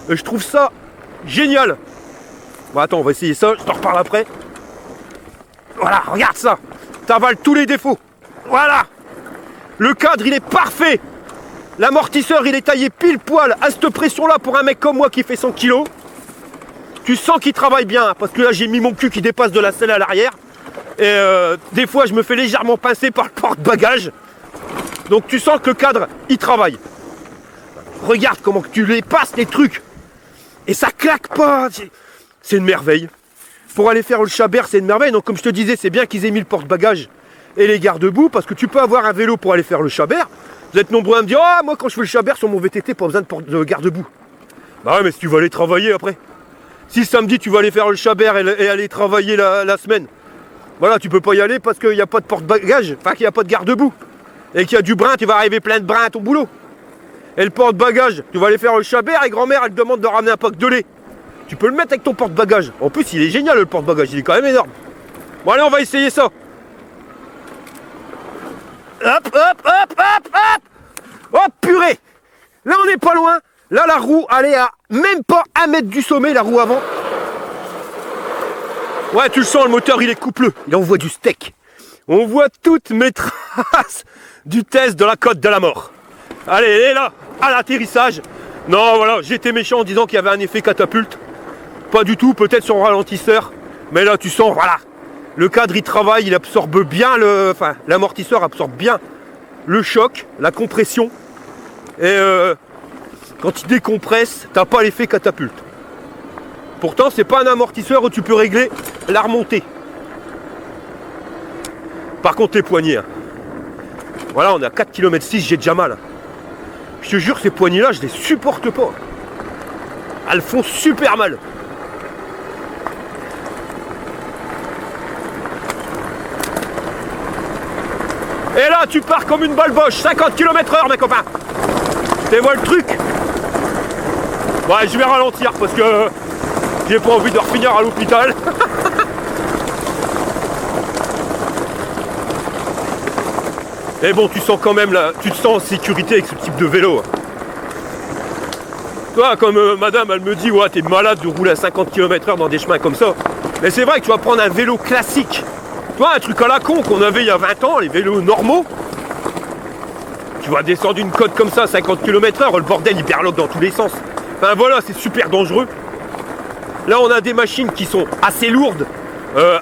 je trouve ça génial. Bon, attends, on va essayer ça, je t'en reparle après. Voilà, regarde ça. T'avales tous les défauts. Voilà. Le cadre, il est parfait. L'amortisseur, il est taillé pile poil à cette pression-là pour un mec comme moi qui fait 100 kg. Tu sens qu'il travaille bien, parce que là, j'ai mis mon cul qui dépasse de la selle à l'arrière. Et des fois, je me fais légèrement pincer par le porte-bagages. Donc, tu sens que le cadre, il travaille. Regarde comment tu les passes, les trucs. Et ça claque pas. C'est une merveille. Pour aller faire le Chabert, c'est une merveille. Donc, comme je te disais, c'est bien qu'ils aient mis le porte-bagages et les garde-boue, parce que tu peux avoir un vélo pour aller faire le Chabert. Vous êtes nombreux à me dire, ah, moi, quand je fais le Chabert sur mon VTT, pas besoin de garde-boue. Bah ouais, mais si tu vas aller travailler après. Si samedi, tu vas aller faire le Chabert et aller travailler la semaine, voilà, tu peux pas y aller parce qu'il n'y a pas de porte-bagages, enfin qu'il n'y a pas de garde-boue. Et qu'il y a du brin, tu vas arriver plein de brin à ton boulot. Et le porte-bagages, tu vas aller faire le Chabert et grand-mère, elle te demande de ramener un pack de lait. Tu peux le mettre avec ton porte-bagages. En plus, il est génial le porte-bagages, il est quand même énorme. Bon, allez, on va essayer ça. Hop, hop, hop, hop, hop. Oh, purée. Là, on n'est pas loin. Là, la roue, elle est à même pas 1 mètre du sommet la roue avant. Ouais, tu le sens, le moteur il est coupleux, il envoie du steak. On voit toutes mes traces du test de la côte de la mort. Allez, elle est là, à l'atterrissage. Non, voilà, j'étais méchant en disant qu'il y avait un effet catapulte. Pas du tout, peut-être sur le ralentisseur. Mais là, tu sens, voilà, le cadre il travaille, il absorbe bien enfin, l'amortisseur absorbe bien le choc, la compression. Et quand il décompresse, t'as pas l'effet catapulte. Pourtant, c'est pas un amortisseur où tu peux régler la remontée. Par contre, les poignées. Hein. Voilà, on est à 4,6 km, j'ai déjà mal. Je te jure, ces poignées-là, je les supporte pas. Elles font super mal. Et là, tu pars comme une balle boche, 50 km/h, mes copains. Tu vois le truc? Ouais, je vais ralentir parce que j'ai pas envie de refinir à l'hôpital. Et bon, tu sens quand même là, tu te sens en sécurité avec ce type de vélo. Toi, comme madame, elle me dit, ouais, t'es malade de rouler à 50 km/h dans des chemins comme ça. Mais c'est vrai que tu vas prendre un vélo classique. Toi, un truc à la con qu'on avait il y a 20 ans, les vélos normaux. Tu vas descendre une côte comme ça, 50 km/h, le bordel il berloque dans tous les sens. Enfin voilà, c'est super dangereux. Là, on a des machines qui sont assez lourdes,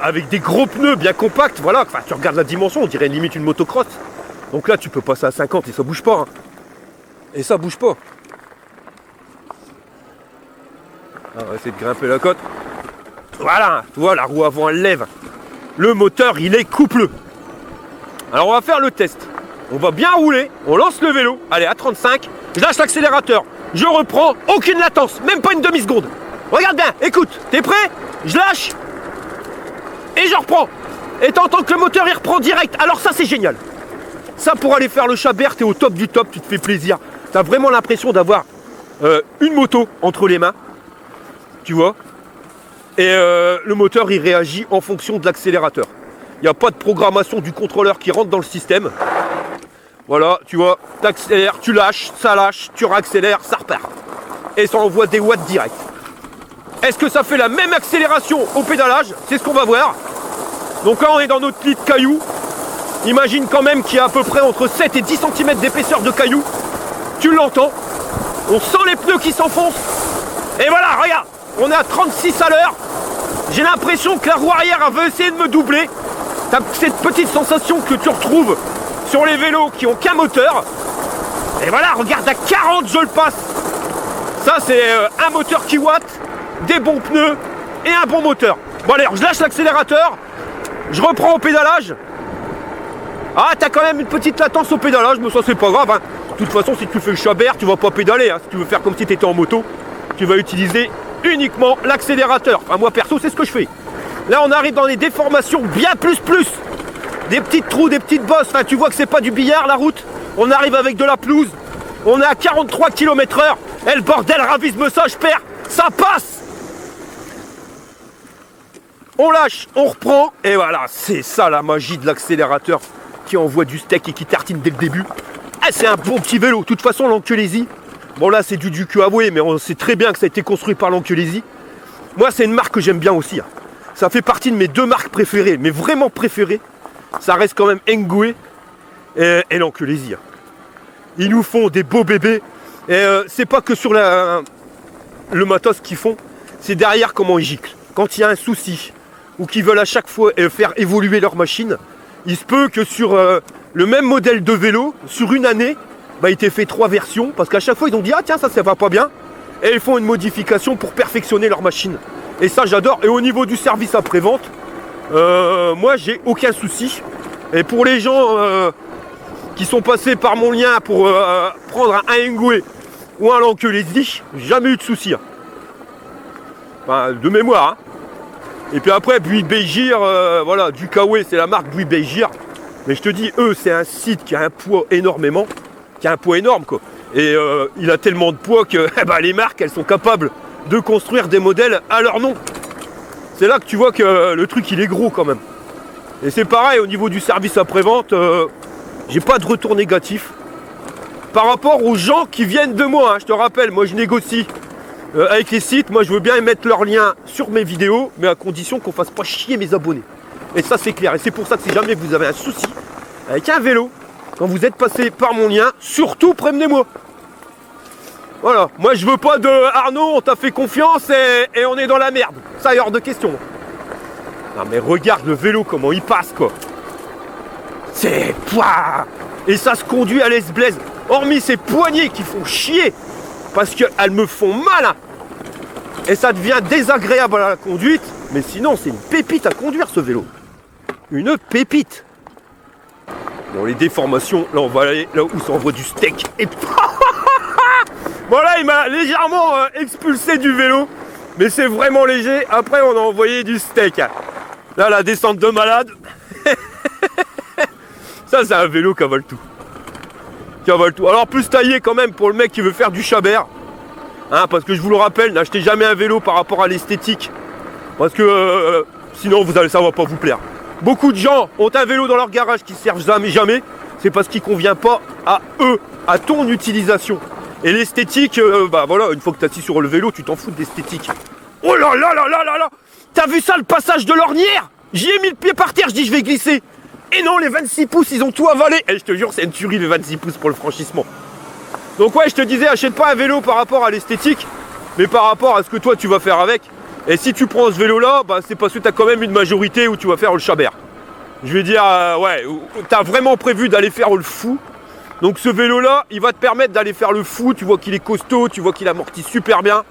avec des gros pneus bien compacts. Voilà, enfin, tu regardes la dimension, on dirait limite une motocross. Donc là, tu peux passer à 50 et ça bouge pas. Hein. Et ça bouge pas. Alors, on va essayer de grimper la côte. Voilà, tu vois, la roue avant, elle lève. Le moteur, il est coupleux. Alors, on va faire le test. On va bien rouler, on lance le vélo. Allez, à 35, je lâche l'accélérateur. Je reprends, aucune latence, même pas une demi-seconde. Regarde bien, écoute, t'es prêt? Je lâche. Et je reprends. Et t'entends que le moteur, il reprend direct. Alors ça, c'est génial. Ça, pour aller faire le Chabert, t'es au top du top, tu te fais plaisir. T'as vraiment l'impression d'avoir une moto entre les mains. Tu vois? Et le moteur, il réagit en fonction de l'accélérateur. Il n'y a pas de programmation du contrôleur qui rentre dans le système. Voilà, tu vois, t'accélères, tu lâches, tu réaccélères, ça repart. Et ça envoie des watts direct. Est-ce que ça fait la même accélération au pédalage? C'est ce qu'on va voir. Donc là, on est dans notre lit de cailloux. Imagine quand même qu'il y a à peu près entre 7 et 10 cm d'épaisseur de cailloux. Tu l'entends. On sent les pneus qui s'enfoncent. Et voilà, regarde, on est à 36 à l'heure. J'ai l'impression que la roue arrière elle veut essayer de me doubler. T'as cette petite sensation que tu retrouves sur les vélos qui ont qu'un moteur. Et voilà, regarde, à 40 je le passe. Ça c'est un moteur qui watt, des bons pneus et un bon moteur. Bon allez, je lâche l'accélérateur. Je reprends au pédalage. Ah, t'as quand même une petite latence au pédalage, mais ça c'est pas grave. Hein. De toute façon, si tu fais le Chabert, tu vas pas pédaler. Hein. Si tu veux faire comme si tu étais en moto, tu vas utiliser uniquement l'accélérateur. Enfin, moi perso, c'est ce que je fais. Là, on arrive dans des déformations bien plus. Des petits trous, des petites bosses. Enfin, tu vois que c'est pas du billard la route. On arrive avec de la pelouse. On est à 43 km/h. Et le bordel, ravisme ça, je perds. Ça passe. On lâche, on reprend. Et voilà, c'est ça la magie de l'accélérateur qui envoie du steak et qui tartine dès le début. Ah, c'est un bon petit vélo. De toute façon, l'Ankylosie, bon là c'est du cul avoué, mais on sait très bien que ça a été construit par l'Ankylosie. Moi, c'est une marque que j'aime bien aussi. Hein. Ça fait partie de mes deux marques préférées, mais vraiment préférées. Ça reste quand même Engoué et l'Ankylosie. Hein. Ils nous font des beaux bébés. Et c'est pas que sur le matos qu'ils font, c'est derrière comment ils giclent. Quand il y a un souci ou qu'ils veulent à chaque fois faire évoluer leur machine, il se peut que sur le même modèle de vélo, sur une année, bah, il t'ait fait 3 versions, parce qu'à chaque fois ils ont dit ah tiens ça va pas bien, et ils font une modification pour perfectionner leur machine. Et ça j'adore. Et au niveau du service après-vente, moi j'ai aucun souci. Et pour les gens qui sont passés par mon lien pour prendre un Engoué ou un Lankelesi, jamais eu de souci. Hein. Enfin, de mémoire. Hein. Et puis après, Buis Beigir, voilà, du Kawe, c'est la marque Buis Beigir. Mais je te dis, eux, c'est un site qui a un poids énormément, qui a un poids énorme, quoi. Et il a tellement de poids que les marques, elles sont capables de construire des modèles à leur nom. C'est là que tu vois que le truc, il est gros quand même. Et c'est pareil, au niveau du service après-vente, j'ai pas de retour négatif. Par rapport aux gens qui viennent de moi, hein, je te rappelle, moi je négocie avec les sites, moi je veux bien mettre leurs liens sur mes vidéos, mais à condition qu'on fasse pas chier mes abonnés. Et ça c'est clair, et c'est pour ça que si jamais vous avez un souci avec un vélo, quand vous êtes passé par mon lien, surtout prévenez-moi. Voilà, moi je veux pas de Arnaud, on t'a fait confiance et on est dans la merde. Ça est hors de question. Non mais regarde le vélo, comment il passe quoi. C'est... Pouah. Et ça se conduit à l'aise-blaise. Hormis ces poignées qui font chier, parce qu'elles me font mal. Hein. Et ça devient désagréable à la conduite. Mais sinon c'est une pépite à conduire ce vélo. Une pépite. Bon les déformations, là on va aller là où ça envoie du steak. Et... Bon là il m'a légèrement expulsé du vélo. Mais c'est vraiment léger. Après on a envoyé du steak. Là la descente de malade. Ça c'est un vélo qui avale tout. Qui avale tout. Alors plus taillé quand même pour le mec qui veut faire du chabert. Hein, parce que je vous le rappelle, n'achetez jamais un vélo par rapport à l'esthétique. Parce que sinon ça va pas vous plaire. Beaucoup de gens ont un vélo dans leur garage qui ne servent jamais. C'est parce qu'il ne convient pas à eux, à ton utilisation. Et l'esthétique, bah voilà, une fois que tu es assis sur le vélo, tu t'en fous de l'esthétique. Oh là là là là là là. T'as vu ça, le passage de l'ornière? J'y ai mis le pied par terre, je dis je vais glisser. Et non, les 26 pouces, ils ont tout avalé. Et je te jure, c'est une tuerie les 26 pouces pour le franchissement. Donc ouais, je te disais, achète pas un vélo par rapport à l'esthétique, mais par rapport à ce que toi tu vas faire avec. Et si tu prends ce vélo-là, bah, c'est parce que tu as quand même une majorité où tu vas faire le chabert. Je vais dire, ouais, tu as vraiment prévu d'aller faire le fou. Donc ce vélo-là, il va te permettre d'aller faire le fou. Tu vois qu'il est costaud, tu vois qu'il amortit super bien.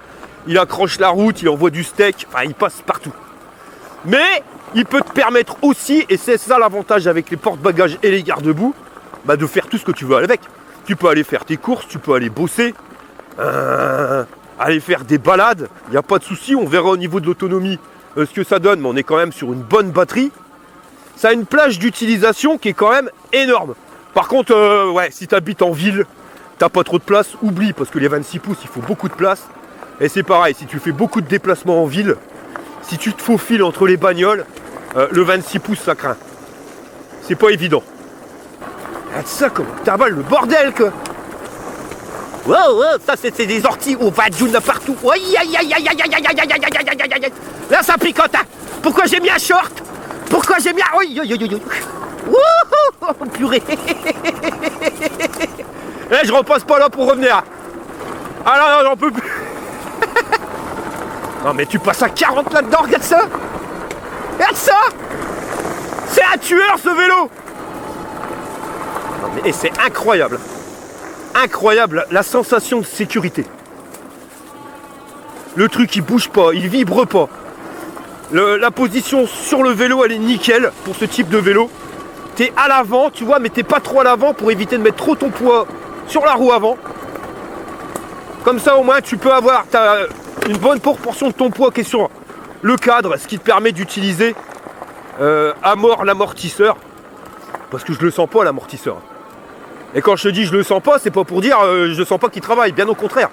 Il accroche la route, il envoie du steak, enfin il passe partout. Mais il peut te permettre aussi, et c'est ça l'avantage avec les porte-bagages et les garde-boue, bah, de faire tout ce que tu veux avec. Tu peux aller faire tes courses, tu peux aller bosser, aller faire des balades, il n'y a pas de souci, on verra au niveau de l'autonomie ce que ça donne, mais on est quand même sur une bonne batterie. Ça a une plage d'utilisation qui est quand même énorme. Par contre, ouais, si tu habites en ville, t'as pas trop de place, oublie, parce que les 26 pouces, il faut beaucoup de place. Et c'est pareil, si tu fais beaucoup de déplacements en ville, si tu te faufiles entre les bagnoles, le 26 pouces, ça craint. C'est pas évident. Regarde ça, comment t'avales le bordel, quoi. Wow, ça c'est des orties, on va d'une partout. Aïe, aïe, aïe, aïe, aïe, aïe, aïe, aïe, aïe, aïe, aïe, aïe, aïe. Là, ça picote, hein. Pourquoi j'ai mis un short? Pourquoi j'ai mis un... Aïe, aïe, aïe, aïe. Wouhou, purée. Eh, je repasse pas là pour revenir. Ah là, non, j'en peux plus. Non mais tu passes à 40 là-dedans, regarde ça. Regarde ça. C'est un tueur ce vélo. Non mais c'est incroyable. Incroyable la sensation de sécurité. Le truc il bouge pas, il vibre pas. La position sur le vélo elle est nickel pour ce type de vélo. T'es à l'avant, tu vois, mais t'es pas trop à l'avant pour éviter de mettre trop ton poids sur la roue avant. Comme ça au moins tu peux avoir une bonne proportion de ton poids qui est sur le cadre, ce qui te permet d'utiliser à mort l'amortisseur. Parce que je le sens pas l'amortisseur. Et quand je te dis je le sens pas, c'est pas pour dire je sens pas qu'il travaille, bien au contraire.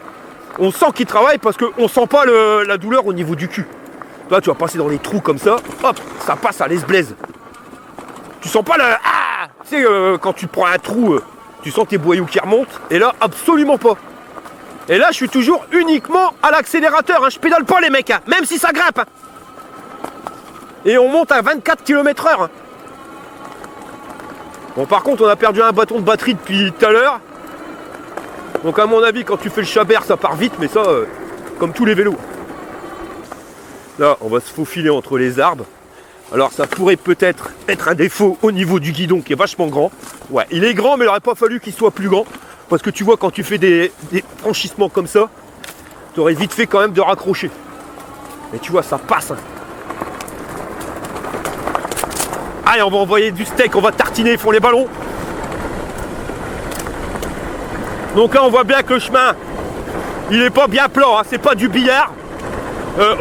On sent qu'il travaille parce qu'on sent pas la douleur au niveau du cul. Là tu vas passer dans les trous comme ça, hop, ça passe à l'aise-blaise. Tu sens pas le... Ah, tu sais, quand tu prends un trou, tu sens tes boyaux qui remontent. Et là, absolument pas. Et là, je suis toujours uniquement à l'accélérateur. Hein. Je pédale pas les mecs, hein, même si ça grimpe. Hein. Et on monte à 24 km/h. Hein. Bon, par contre, on a perdu un bâton de batterie depuis tout à l'heure. Donc, à mon avis, quand tu fais le chabert, ça part vite. Mais ça, comme tous les vélos. Là, on va se faufiler entre les arbres. Alors, ça pourrait peut-être être un défaut au niveau du guidon qui est vachement grand. Ouais, il est grand, mais il n'aurait pas fallu qu'il soit plus grand. Parce que tu vois, quand tu fais des franchissements comme ça, tu aurais vite fait quand même de raccrocher. Mais tu vois, ça passe. Hein. Allez, on va envoyer du steak, on va tartiner, ils font les ballons. Donc là, on voit bien que le chemin, il n'est pas bien plan, hein, c'est pas du billard.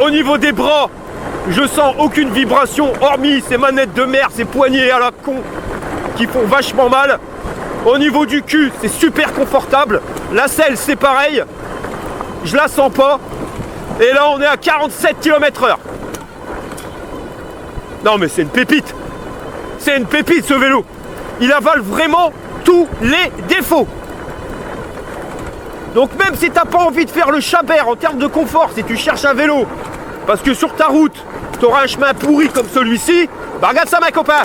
Au niveau des bras, je sens aucune vibration, hormis ces manettes de merde, ces poignées à la con, qui font vachement mal. Au niveau du cul, c'est super confortable. La selle, c'est pareil. Je la sens pas. Et là, on est à 47 km/h. Non, mais c'est une pépite. C'est une pépite, ce vélo. Il avale vraiment tous les défauts. Donc même si t'as pas envie de faire le chabert en termes de confort, si tu cherches un vélo, parce que sur ta route, t'auras un chemin pourri comme celui-ci, bah regarde ça, mes copains.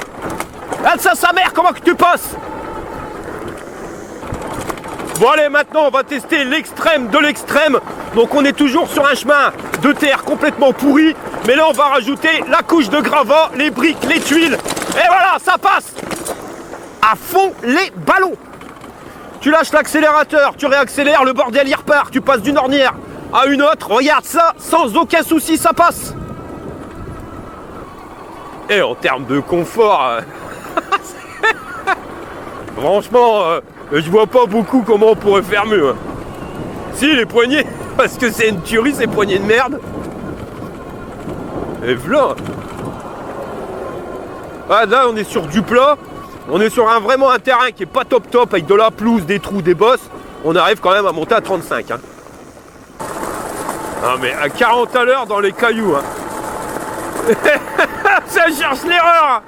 Regarde ça, sa mère, comment que tu passes. Bon allez, maintenant on va tester l'extrême de l'extrême. Donc on est toujours sur un chemin de terre complètement pourri, mais là on va rajouter la couche de gravat, les briques, les tuiles, et voilà, ça passe à fond les ballons. Tu lâches l'accélérateur, tu réaccélères, le bordel il repart, tu passes d'une ornière à une autre, regarde ça, sans aucun souci, ça passe. Et en termes de confort, franchement, je vois pas beaucoup comment on pourrait faire mieux. Hein. Si, les poignées, parce que c'est une tuerie, ces poignées de merde. Et voilà. Ah, là, on est sur du plat. On est sur vraiment un terrain qui est pas top top, avec de la pelouse, des trous, des bosses. On arrive quand même à monter à 35. Hein. Non, mais à 40 à l'heure dans les cailloux. Hein. Ça cherche l'erreur.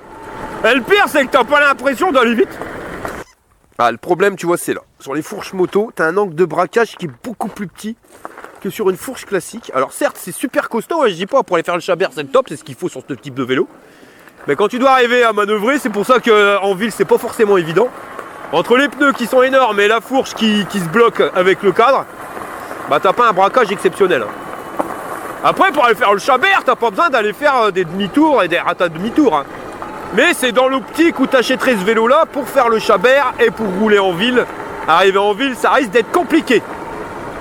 Et le pire, c'est que t'as pas l'impression d'aller vite. Ah, le problème, tu vois, c'est là. Sur les fourches moto, t'as un angle de braquage qui est beaucoup plus petit que sur une fourche classique. Alors certes, c'est super costaud, hein, je dis pas, pour aller faire le chabert, c'est le top, c'est ce qu'il faut sur ce type de vélo. Mais quand tu dois arriver à manœuvrer, c'est pour ça qu'en ville, c'est pas forcément évident. Entre les pneus qui sont énormes et la fourche qui se bloque avec le cadre, bah t'as pas un braquage exceptionnel. Hein. Après, pour aller faire le chabert, t'as pas besoin d'aller faire des demi-tours et des ratas de demi-tours. Hein. Mais c'est dans l'optique où t'achèterais ce vélo-là pour faire le chabert et pour rouler en ville. Arriver en ville, ça risque d'être compliqué.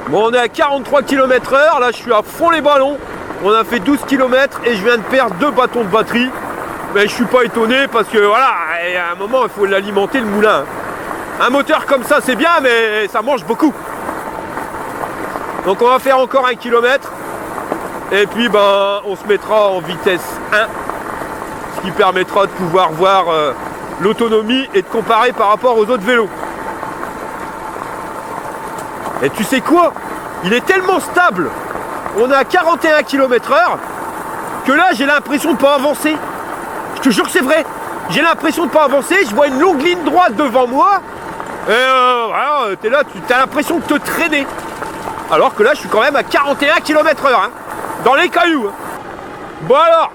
Bon, on est à 43 km/h, là je suis à fond les ballons. On a fait 12 km et je viens de perdre 2 bâtons de batterie. Mais je suis pas étonné parce que voilà, à un moment il faut l'alimenter le moulin. Un moteur comme ça c'est bien, mais ça mange beaucoup. Donc on va faire encore 1 km. Et puis ben on se mettra en vitesse 1. Ce qui permettra de pouvoir voir l'autonomie et de comparer par rapport aux autres vélos. Et tu sais quoi? Il est tellement stable. On est à 41 km/h que là j'ai l'impression de pas avancer. Je te jure que c'est vrai. J'ai l'impression de pas avancer. Je vois une longue ligne droite devant moi. Et voilà, t'es là, tu as l'impression de te traîner. Alors que là je suis quand même à 41 km/h. Hein, dans les cailloux. Hein. Bon alors,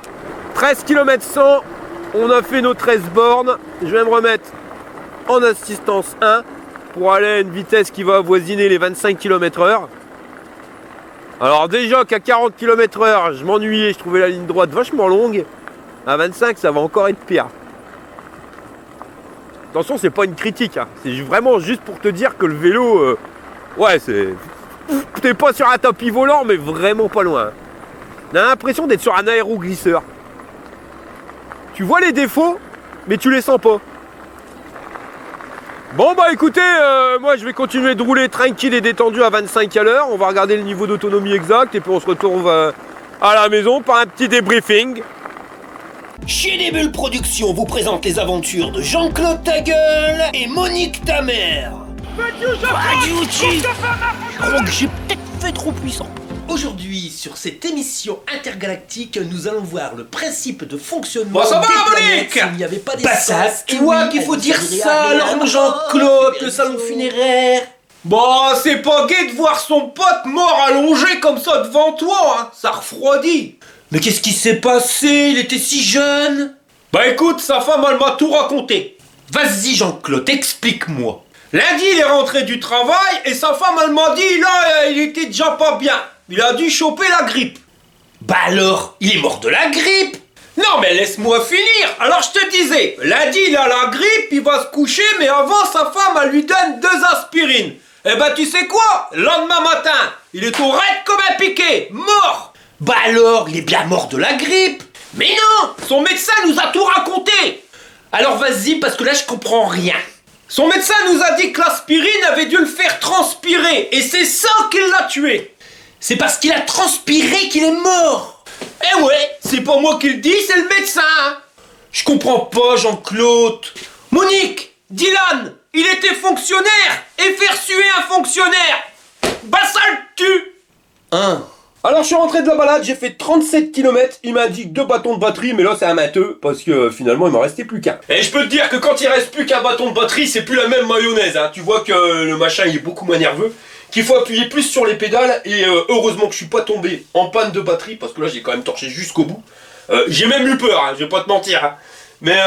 13 km 100. On a fait nos 13 bornes. Je vais me remettre en assistance 1. Pour aller à une vitesse qui va avoisiner les 25 km/h. Alors déjà qu'à 40 km/h, je m'ennuyais, je trouvais la ligne droite vachement longue. À 25, ça va encore être pire. Attention, c'est pas une critique, hein. C'est vraiment juste pour te dire que le vélo, ouais, c'est... T'es pas sur un tapis volant, mais vraiment pas loin. On a l'impression d'être sur un aéroglisseur. Tu vois les défauts, mais tu les sens pas. Bon bah écoutez, moi je vais continuer de rouler tranquille et détendu à 25 à l'heure. On va regarder le niveau d'autonomie exact et puis on se retrouve à la maison pour un petit débriefing. Chez des Bulles Productions vous présente les aventures de Jean-Claude Tagueul et Monique Tamer. Je crois que j'ai peut-être fait trop puissant. Aujourd'hui, sur cette émission intergalactique, nous allons voir le principe de fonctionnement ça va, des planètes Monique s'il n'y avait pas Bah d'essence. ça, c'est toi qu'il faut dire ça, alors mon Jean-Claude, le salon funéraire. Bah, c'est pas gai de voir son pote mort allongé comme ça devant toi, hein. Ça refroidit. Mais qu'est-ce qui s'est passé? Il était si jeune. Bah écoute, sa femme, elle m'a tout raconté. Vas-y Jean-Claude, explique-moi. Lundi, il est rentré du travail et sa femme, elle m'a dit, là, il était déjà pas bien. Il a dû choper la grippe. Bah alors, il est mort de la grippe. Non mais laisse-moi finir. Alors je te disais, lundi il a la grippe, il va se coucher, mais avant sa femme elle lui donne 2 aspirines. Eh ben tu sais quoi? Le lendemain matin, il est au raide comme un piquet, mort. Bah alors, il est bien mort de la grippe. Mais non, son médecin nous a tout raconté. Alors vas-y, parce que là je comprends rien. Son médecin nous a dit que l'aspirine avait dû le faire transpirer, et c'est ça qui l'a tué. C'est parce qu'il a transpiré qu'il est mort. Eh ouais, c'est pas moi qui le dis, c'est le médecin. Je comprends pas, Jean-Claude. Monique, Dylan, il était fonctionnaire, et faire suer un fonctionnaire, bah ça le tue. Alors je suis rentré de la balade, j'ai fait 37 km, il m'a dit 2 bâtons de batterie, mais là c'est un matheux, parce que finalement il m'en restait plus qu'un. Et je peux te dire que quand il reste plus qu'un bâton de batterie, c'est plus la même mayonnaise, hein. Tu vois que le machin il est beaucoup moins nerveux. qu'il faut appuyer plus sur les pédales, et heureusement que je suis pas tombé en panne de batterie, parce que là j'ai quand même torché jusqu'au bout. J'ai même eu peur, hein, je vais pas te mentir. Hein. Mais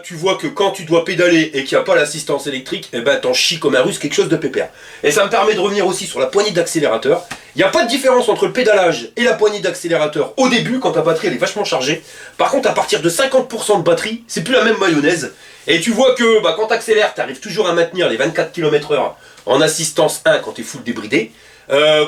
tu vois que quand tu dois pédaler et qu'il n'y a pas l'assistance électrique, eh ben t'en chies comme un russe, quelque chose de pépère. Et ça me permet de revenir aussi sur la poignée d'accélérateur. Il n'y a pas de différence entre le pédalage et la poignée d'accélérateur au début, quand ta batterie elle est vachement chargée. Par contre, à partir de 50% de batterie, c'est plus la même mayonnaise. Et tu vois que bah, quand tu accélères, tu arrives toujours à maintenir les 24 km/h en assistance 1 quand tu es full débridé.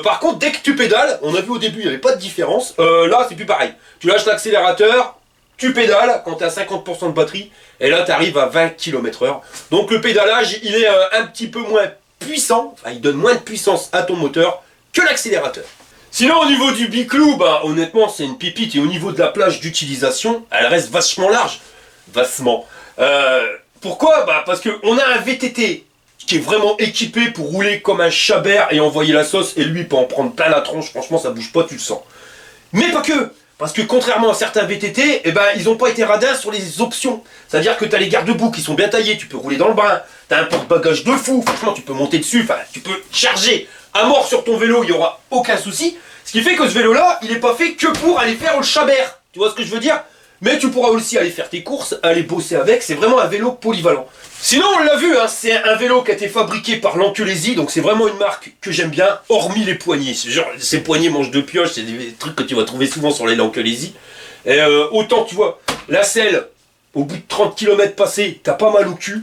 Par contre, dès que tu pédales, on a vu au début, il n'y avait pas de différence. Là, c'est plus pareil. Tu lâches l'accélérateur, tu pédales quand tu as 50% de batterie, et là, tu arrives à 20 km/h. Donc le pédalage, il est un petit peu moins puissant, enfin, il donne moins de puissance à ton moteur que l'accélérateur. Sinon, au niveau du biclou, bah, honnêtement, c'est une pépite, et au niveau de la plage d'utilisation, elle reste vachement large. Vastement. Pourquoi? Bah, parce qu'on a un VTT qui est vraiment équipé pour rouler comme un chabert et envoyer la sauce, et lui, il peut en prendre plein la tronche, franchement, ça bouge pas, tu le sens. Mais pas que! Parce que contrairement à certains VTT, eh ben, ils n'ont pas été radins sur les options. C'est-à-dire que tu as les garde-boue qui sont bien taillés, tu peux rouler dans le brin, tu as un porte-bagages de fou, franchement tu peux monter dessus, enfin tu peux charger à mort sur ton vélo, il n'y aura aucun souci. Ce qui fait que ce vélo-là, il n'est pas fait que pour aller faire le chabert. Tu vois ce que je veux dire? Mais tu pourras aussi aller faire tes courses, aller bosser avec, c'est vraiment un vélo polyvalent. Sinon, on l'a vu, hein, c'est un vélo qui a été fabriqué par Lankelesi, donc c'est vraiment une marque que j'aime bien, hormis les poignées. Genre, ces poignées manches de pioche, c'est des trucs que tu vas trouver souvent sur les Lankelesi. Et autant, tu vois, la selle, au bout de 30 km passés, t'as pas mal au cul.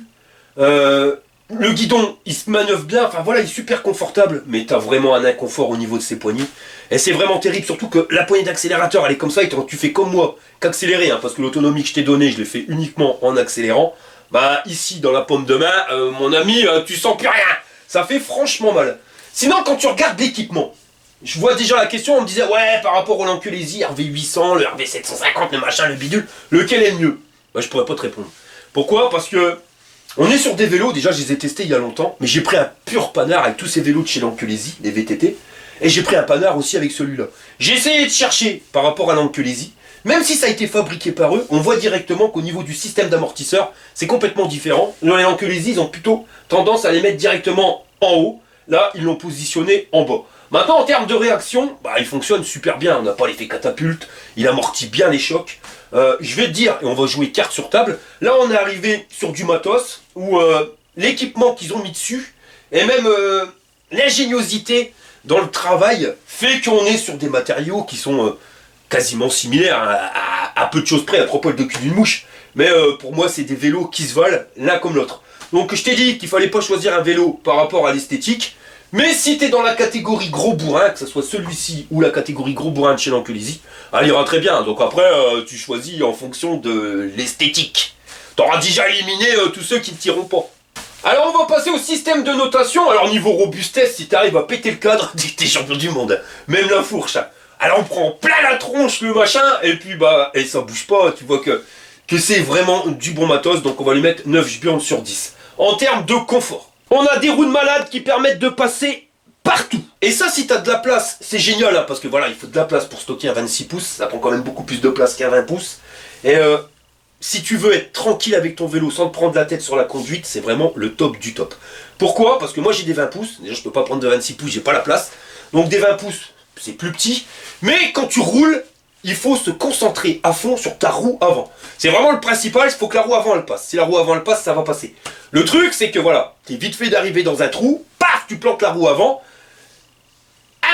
Le guidon, il se manœuvre bien, enfin voilà, il est super confortable, mais t'as vraiment un inconfort au niveau de ses poignées. Et c'est vraiment terrible, surtout que la poignée d'accélérateur, elle est comme ça, et tu fais comme moi, qu'accélérer, hein, parce que l'autonomie que je t'ai donnée, je l'ai fait uniquement en accélérant. Bah ici, dans la paume de main, mon ami, tu sens plus rien. Ça fait franchement mal. Sinon, quand tu regardes l'équipement, je vois déjà la question, on me disait, ouais, par rapport au Lankelesi, RV800, le RV750, le machin, le bidule, lequel est le mieux? Bah je pourrais pas te répondre. Pourquoi? Parce que on est sur des vélos, déjà je les ai testés il y a longtemps, mais j'ai pris un pur panard avec tous ces vélos de chez Lankelesi, les VTT, et j'ai pris un panard aussi avec celui-là. J'ai essayé de chercher par rapport à Lankelesi, même si ça a été fabriqué par eux, on voit directement qu'au niveau du système d'amortisseur, c'est complètement différent. Les Lankelesi, ils ont plutôt tendance à les mettre directement en haut, là ils l'ont positionné en bas. Maintenant en termes de réaction, bah, il fonctionne super bien, on n'a pas l'effet catapulte, il amortit bien les chocs. Je vais te dire, et on va jouer carte sur table, là on est arrivé sur du matos, où l'équipement qu'ils ont mis dessus, et même l'ingéniosité dans le travail, fait qu'on est sur des matériaux qui sont quasiment similaires, à peu de choses près, à 3 poils de cul d'une mouche. Mais pour moi c'est des vélos qui se valent l'un comme l'autre. Donc je t'ai dit qu'il fallait pas choisir un vélo par rapport à l'esthétique, mais si t'es dans la catégorie gros bourrin, que ce soit celui-ci ou la catégorie gros bourrin de chez Lankelesi, elle ira très bien. Donc après, tu choisis en fonction de l'esthétique. T'auras déjà éliminé tous ceux qui ne tireront pas. Alors on va passer au système de notation. Alors niveau robustesse, si t'arrives à péter le cadre, t'es champion du monde. Même la fourche. Alors on prend plein la tronche le machin, et puis bah, et ça bouge pas. Tu vois que c'est vraiment du bon matos. Donc on va lui mettre 9 jburnes sur 10. En termes de confort, on a des roues de malade qui permettent de passer partout. Et ça, si t'as de la place, c'est génial, hein, parce que voilà, il faut de la place pour stocker un 26 pouces. Ça prend quand même beaucoup plus de place qu'un 20 pouces. Et si tu veux être tranquille avec ton vélo sans te prendre la tête sur la conduite, c'est vraiment le top du top. Pourquoi? Parce que moi j'ai des 20 pouces. Déjà, je peux pas prendre de 26 pouces, j'ai pas la place. Donc des 20 pouces, c'est plus petit. Mais quand tu roules, il faut se concentrer à fond sur ta roue avant. C'est vraiment le principal, il faut que la roue avant elle passe. Si la roue avant elle passe, ça va passer. Le truc, c'est que voilà, t'es vite fait d'arriver dans un trou, paf, tu plantes la roue avant.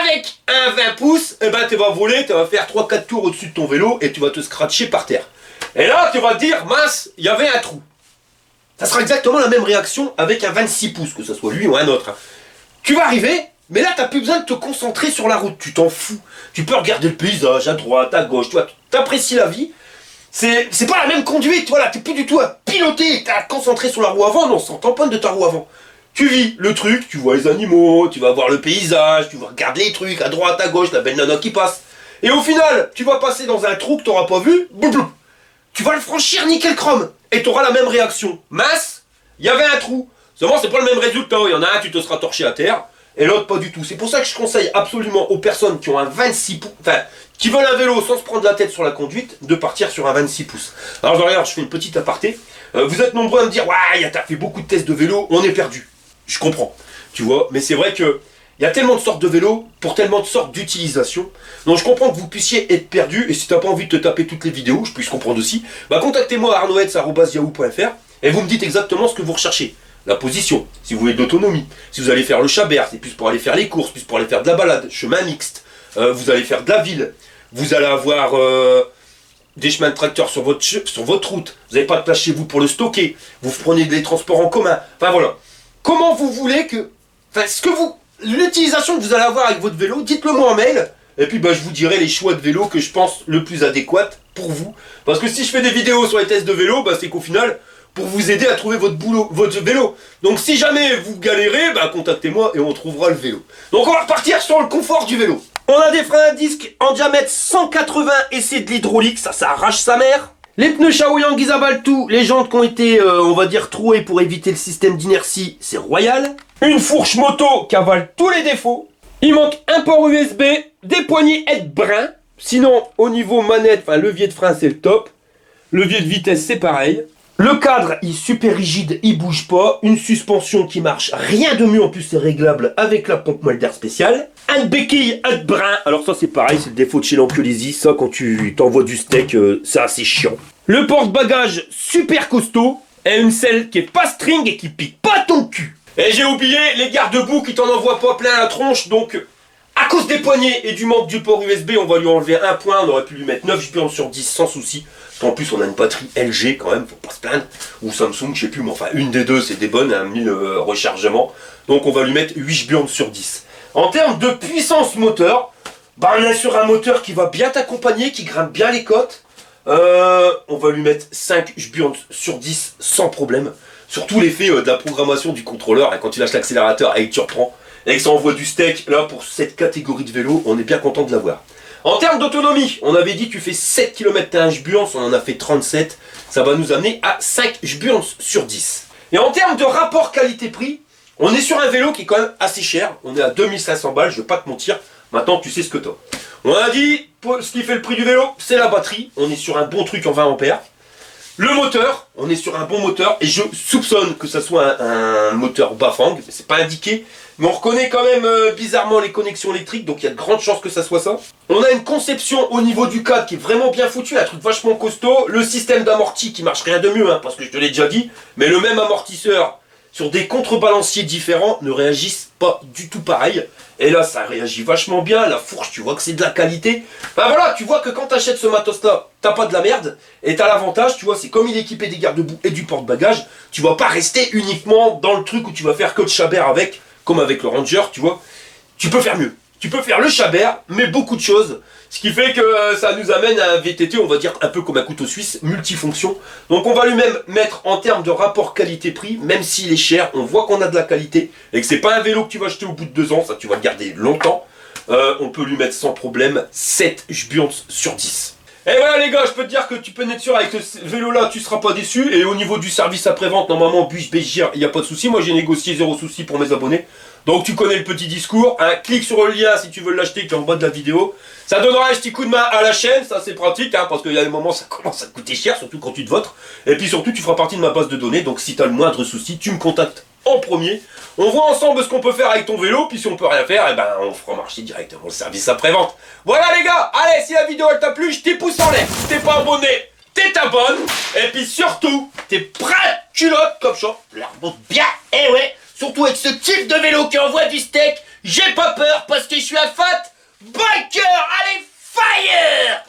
Avec un 20 pouces, eh ben, tu vas voler, tu vas faire 3-4 tours au-dessus de ton vélo et tu vas te scratcher par terre. Et là, tu vas te dire, mince, il y avait un trou. Ça sera exactement la même réaction avec un 26 pouces, que ce soit lui ou un autre. Tu vas arriver, mais là, tu n'as plus besoin de te concentrer sur la route, tu t'en fous. Tu peux regarder le paysage à droite, à gauche, tu vois, t'apprécies la vie. C'est pas la même conduite, voilà, t'es plus du tout à piloter, t'es à te concentrer sur la roue avant, non, sans tamponne de ta roue avant. Tu vis le truc, tu vois les animaux, tu vas voir le paysage, tu vas regarder les trucs à droite, à gauche, la belle nana qui passe. Et au final, tu vas passer dans un trou que t'auras pas vu, boum, boum. Tu vas le franchir nickel chrome, et t'auras la même réaction. Mince, il y avait un trou. Seulement, c'est pas le même résultat, il y en a un, tu te seras torché à terre, et l'autre pas du tout. C'est pour ça que je conseille absolument aux personnes qui ont un 26 pouces, enfin, qui veulent un vélo sans se prendre la tête sur la conduite, de partir sur un 26 pouces. Alors regarde, je fais une petite aparté. Vous êtes nombreux à me dire, ouais, t'as fait beaucoup de tests de vélo, on est perdu. Je comprends, tu vois, mais c'est vrai que Il y a tellement de sortes de vélos pour tellement de sortes d'utilisation. Donc je comprends que vous puissiez être perdu. Et si t'as pas envie de te taper toutes les vidéos, je puisse comprendre aussi. Bah contactez-moi à arnoets@yahoo.fr et vous me dites exactement ce que vous recherchez. La position, si vous voulez de l'autonomie, si vous allez faire le chabert, c'est plus pour aller faire les courses, plus pour aller faire de la balade, chemin mixte, vous allez faire de la ville, vous allez avoir des chemins de tracteur sur votre route, vous n'avez pas de place chez vous pour le stocker, vous prenez des transports en commun, enfin voilà. Comment vous voulez que... Enfin, l'utilisation que vous allez avoir avec votre vélo, dites-le moi en mail, et puis bah, je vous dirai les choix de vélo que je pense le plus adéquat pour vous. Parce que si je fais des vidéos sur les tests de vélo, bah, c'est qu'au final... pour vous aider à trouver votre vélo. Donc si jamais vous galérez, bah contactez-moi et on trouvera le vélo. Donc on va repartir sur le confort du vélo. On a des freins à disque en diamètre 180 et c'est de l'hydraulique, ça arrache sa mère. Les pneus Shaoyang Isabal-tout, les jantes qui ont été, on va dire, trouées pour éviter le système d'inertie, c'est royal. Une fourche moto qui avale tous les défauts. Il manque un port USB, des poignées aide-brin. Sinon, au niveau manette, enfin levier de frein, c'est le top. Levier de vitesse, c'est pareil. Le cadre, il est super rigide, il bouge pas. Une suspension qui marche, rien de mieux. En plus, c'est réglable avec la pompe moelle d'air spéciale. Un béquille à brin. Alors ça, c'est pareil, c'est le défaut de chez Lampiolésie. Ça, quand tu t'envoies du steak, c'est assez chiant. Le porte-bagages, super costaud. Et une selle qui est pas string et qui pique pas ton cul. Et j'ai oublié les garde-boue qui t'en envoient pas plein la tronche. Donc, à cause des poignées et du manque du port USB, on va lui enlever un point. On aurait pu lui mettre 9 jupons sur 10 sans souci. En plus, on a une batterie LG quand même, faut pas se plaindre. Ou Samsung, je sais plus, mais enfin, une des deux, c'est des bonnes, hein, 1000 rechargements. Donc, on va lui mettre 8 jupons sur 10. En termes de puissance moteur, bah, on est sur un moteur qui va bien t'accompagner, qui grimpe bien les côtes. On va lui mettre 5 jupons sur 10 sans problème. Surtout l'effet de la programmation du contrôleur, hein, quand tu lâches l'accélérateur et que tu reprends, et que ça envoie du steak, là, pour cette catégorie de vélo, on est bien content de l'avoir. En termes d'autonomie, on avait dit tu fais 7 km t'as 1 jupons, on en a fait 37. Ça va nous amener à 5 jupons sur 10. Et en termes de rapport qualité-prix, on est sur un vélo qui est quand même assez cher. On est à 2500 balles, je vais pas te mentir. Maintenant tu sais ce que t'as. On a dit, ce qui fait le prix du vélo, c'est la batterie. On est sur un bon truc en 20 ampères. Le moteur, on est sur un bon moteur. Et je soupçonne que ça soit un moteur Bafang, mais c'est pas indiqué. Mais on reconnaît quand même bizarrement les connexions électriques, donc il y a de grandes chances que ça soit ça. On a une conception au niveau du cadre qui est vraiment bien foutu, un truc vachement costaud. Le système d'amorti qui marche rien de mieux, hein, parce que je te l'ai déjà dit. Mais le même amortisseur sur des contrebalanciers différents ne réagissent pas du tout pareil. Et là, ça réagit vachement bien. La fourche, tu vois que c'est de la qualité. Ben voilà, tu vois que quand tu achètes ce matos-là, t'as pas de la merde. Et t'as l'avantage, tu vois, c'est comme il est équipé des garde-boue et du porte-bagages, tu vas pas rester uniquement dans le truc où tu vas faire que de chabert avec. Comme avec le Ranger, tu vois, tu peux faire mieux. Tu peux faire le chabert, mais beaucoup de choses. Ce qui fait que ça nous amène à un VTT, on va dire un peu comme un couteau suisse, multifonction. Donc on va lui-même mettre en termes de rapport qualité-prix, même s'il est cher, on voit qu'on a de la qualité, et que c'est pas un vélo que tu vas acheter au bout de 2 ans, ça tu vas le garder longtemps. On peut lui mettre sans problème 7 jupons sur 10. Et voilà les gars, je peux te dire que tu peux être sûr avec ce vélo là, tu seras pas déçu. Et au niveau du service après-vente, normalement, Buick Béchir, il n'y a pas de souci. Moi j'ai négocié 0 souci pour mes abonnés. Donc tu connais le petit discours. Hein, clique sur le lien si tu veux l'acheter qui est en bas de la vidéo. Ça donnera un petit coup de main à la chaîne, ça c'est pratique, hein, parce qu'il y a des moments ça commence à coûter cher, surtout quand tu te votes. Et puis surtout tu feras partie de ma base de données, donc si tu as le moindre souci, tu me contactes en premier. On voit ensemble ce qu'on peut faire avec ton vélo, puis si on peut rien faire, eh ben on fera marcher directement le service après-vente. Voilà les gars, allez, si la vidéo elle t'a plu, je t'ai pouce en l'air. Si t'es pas abonné, t'es t'abonnes. Et puis surtout, t'es prêt culotte comme ça, la remonte bien, et ouais, surtout avec ce type de vélo qui envoie du steak, j'ai pas peur parce que je suis un fat biker. Allez, fire!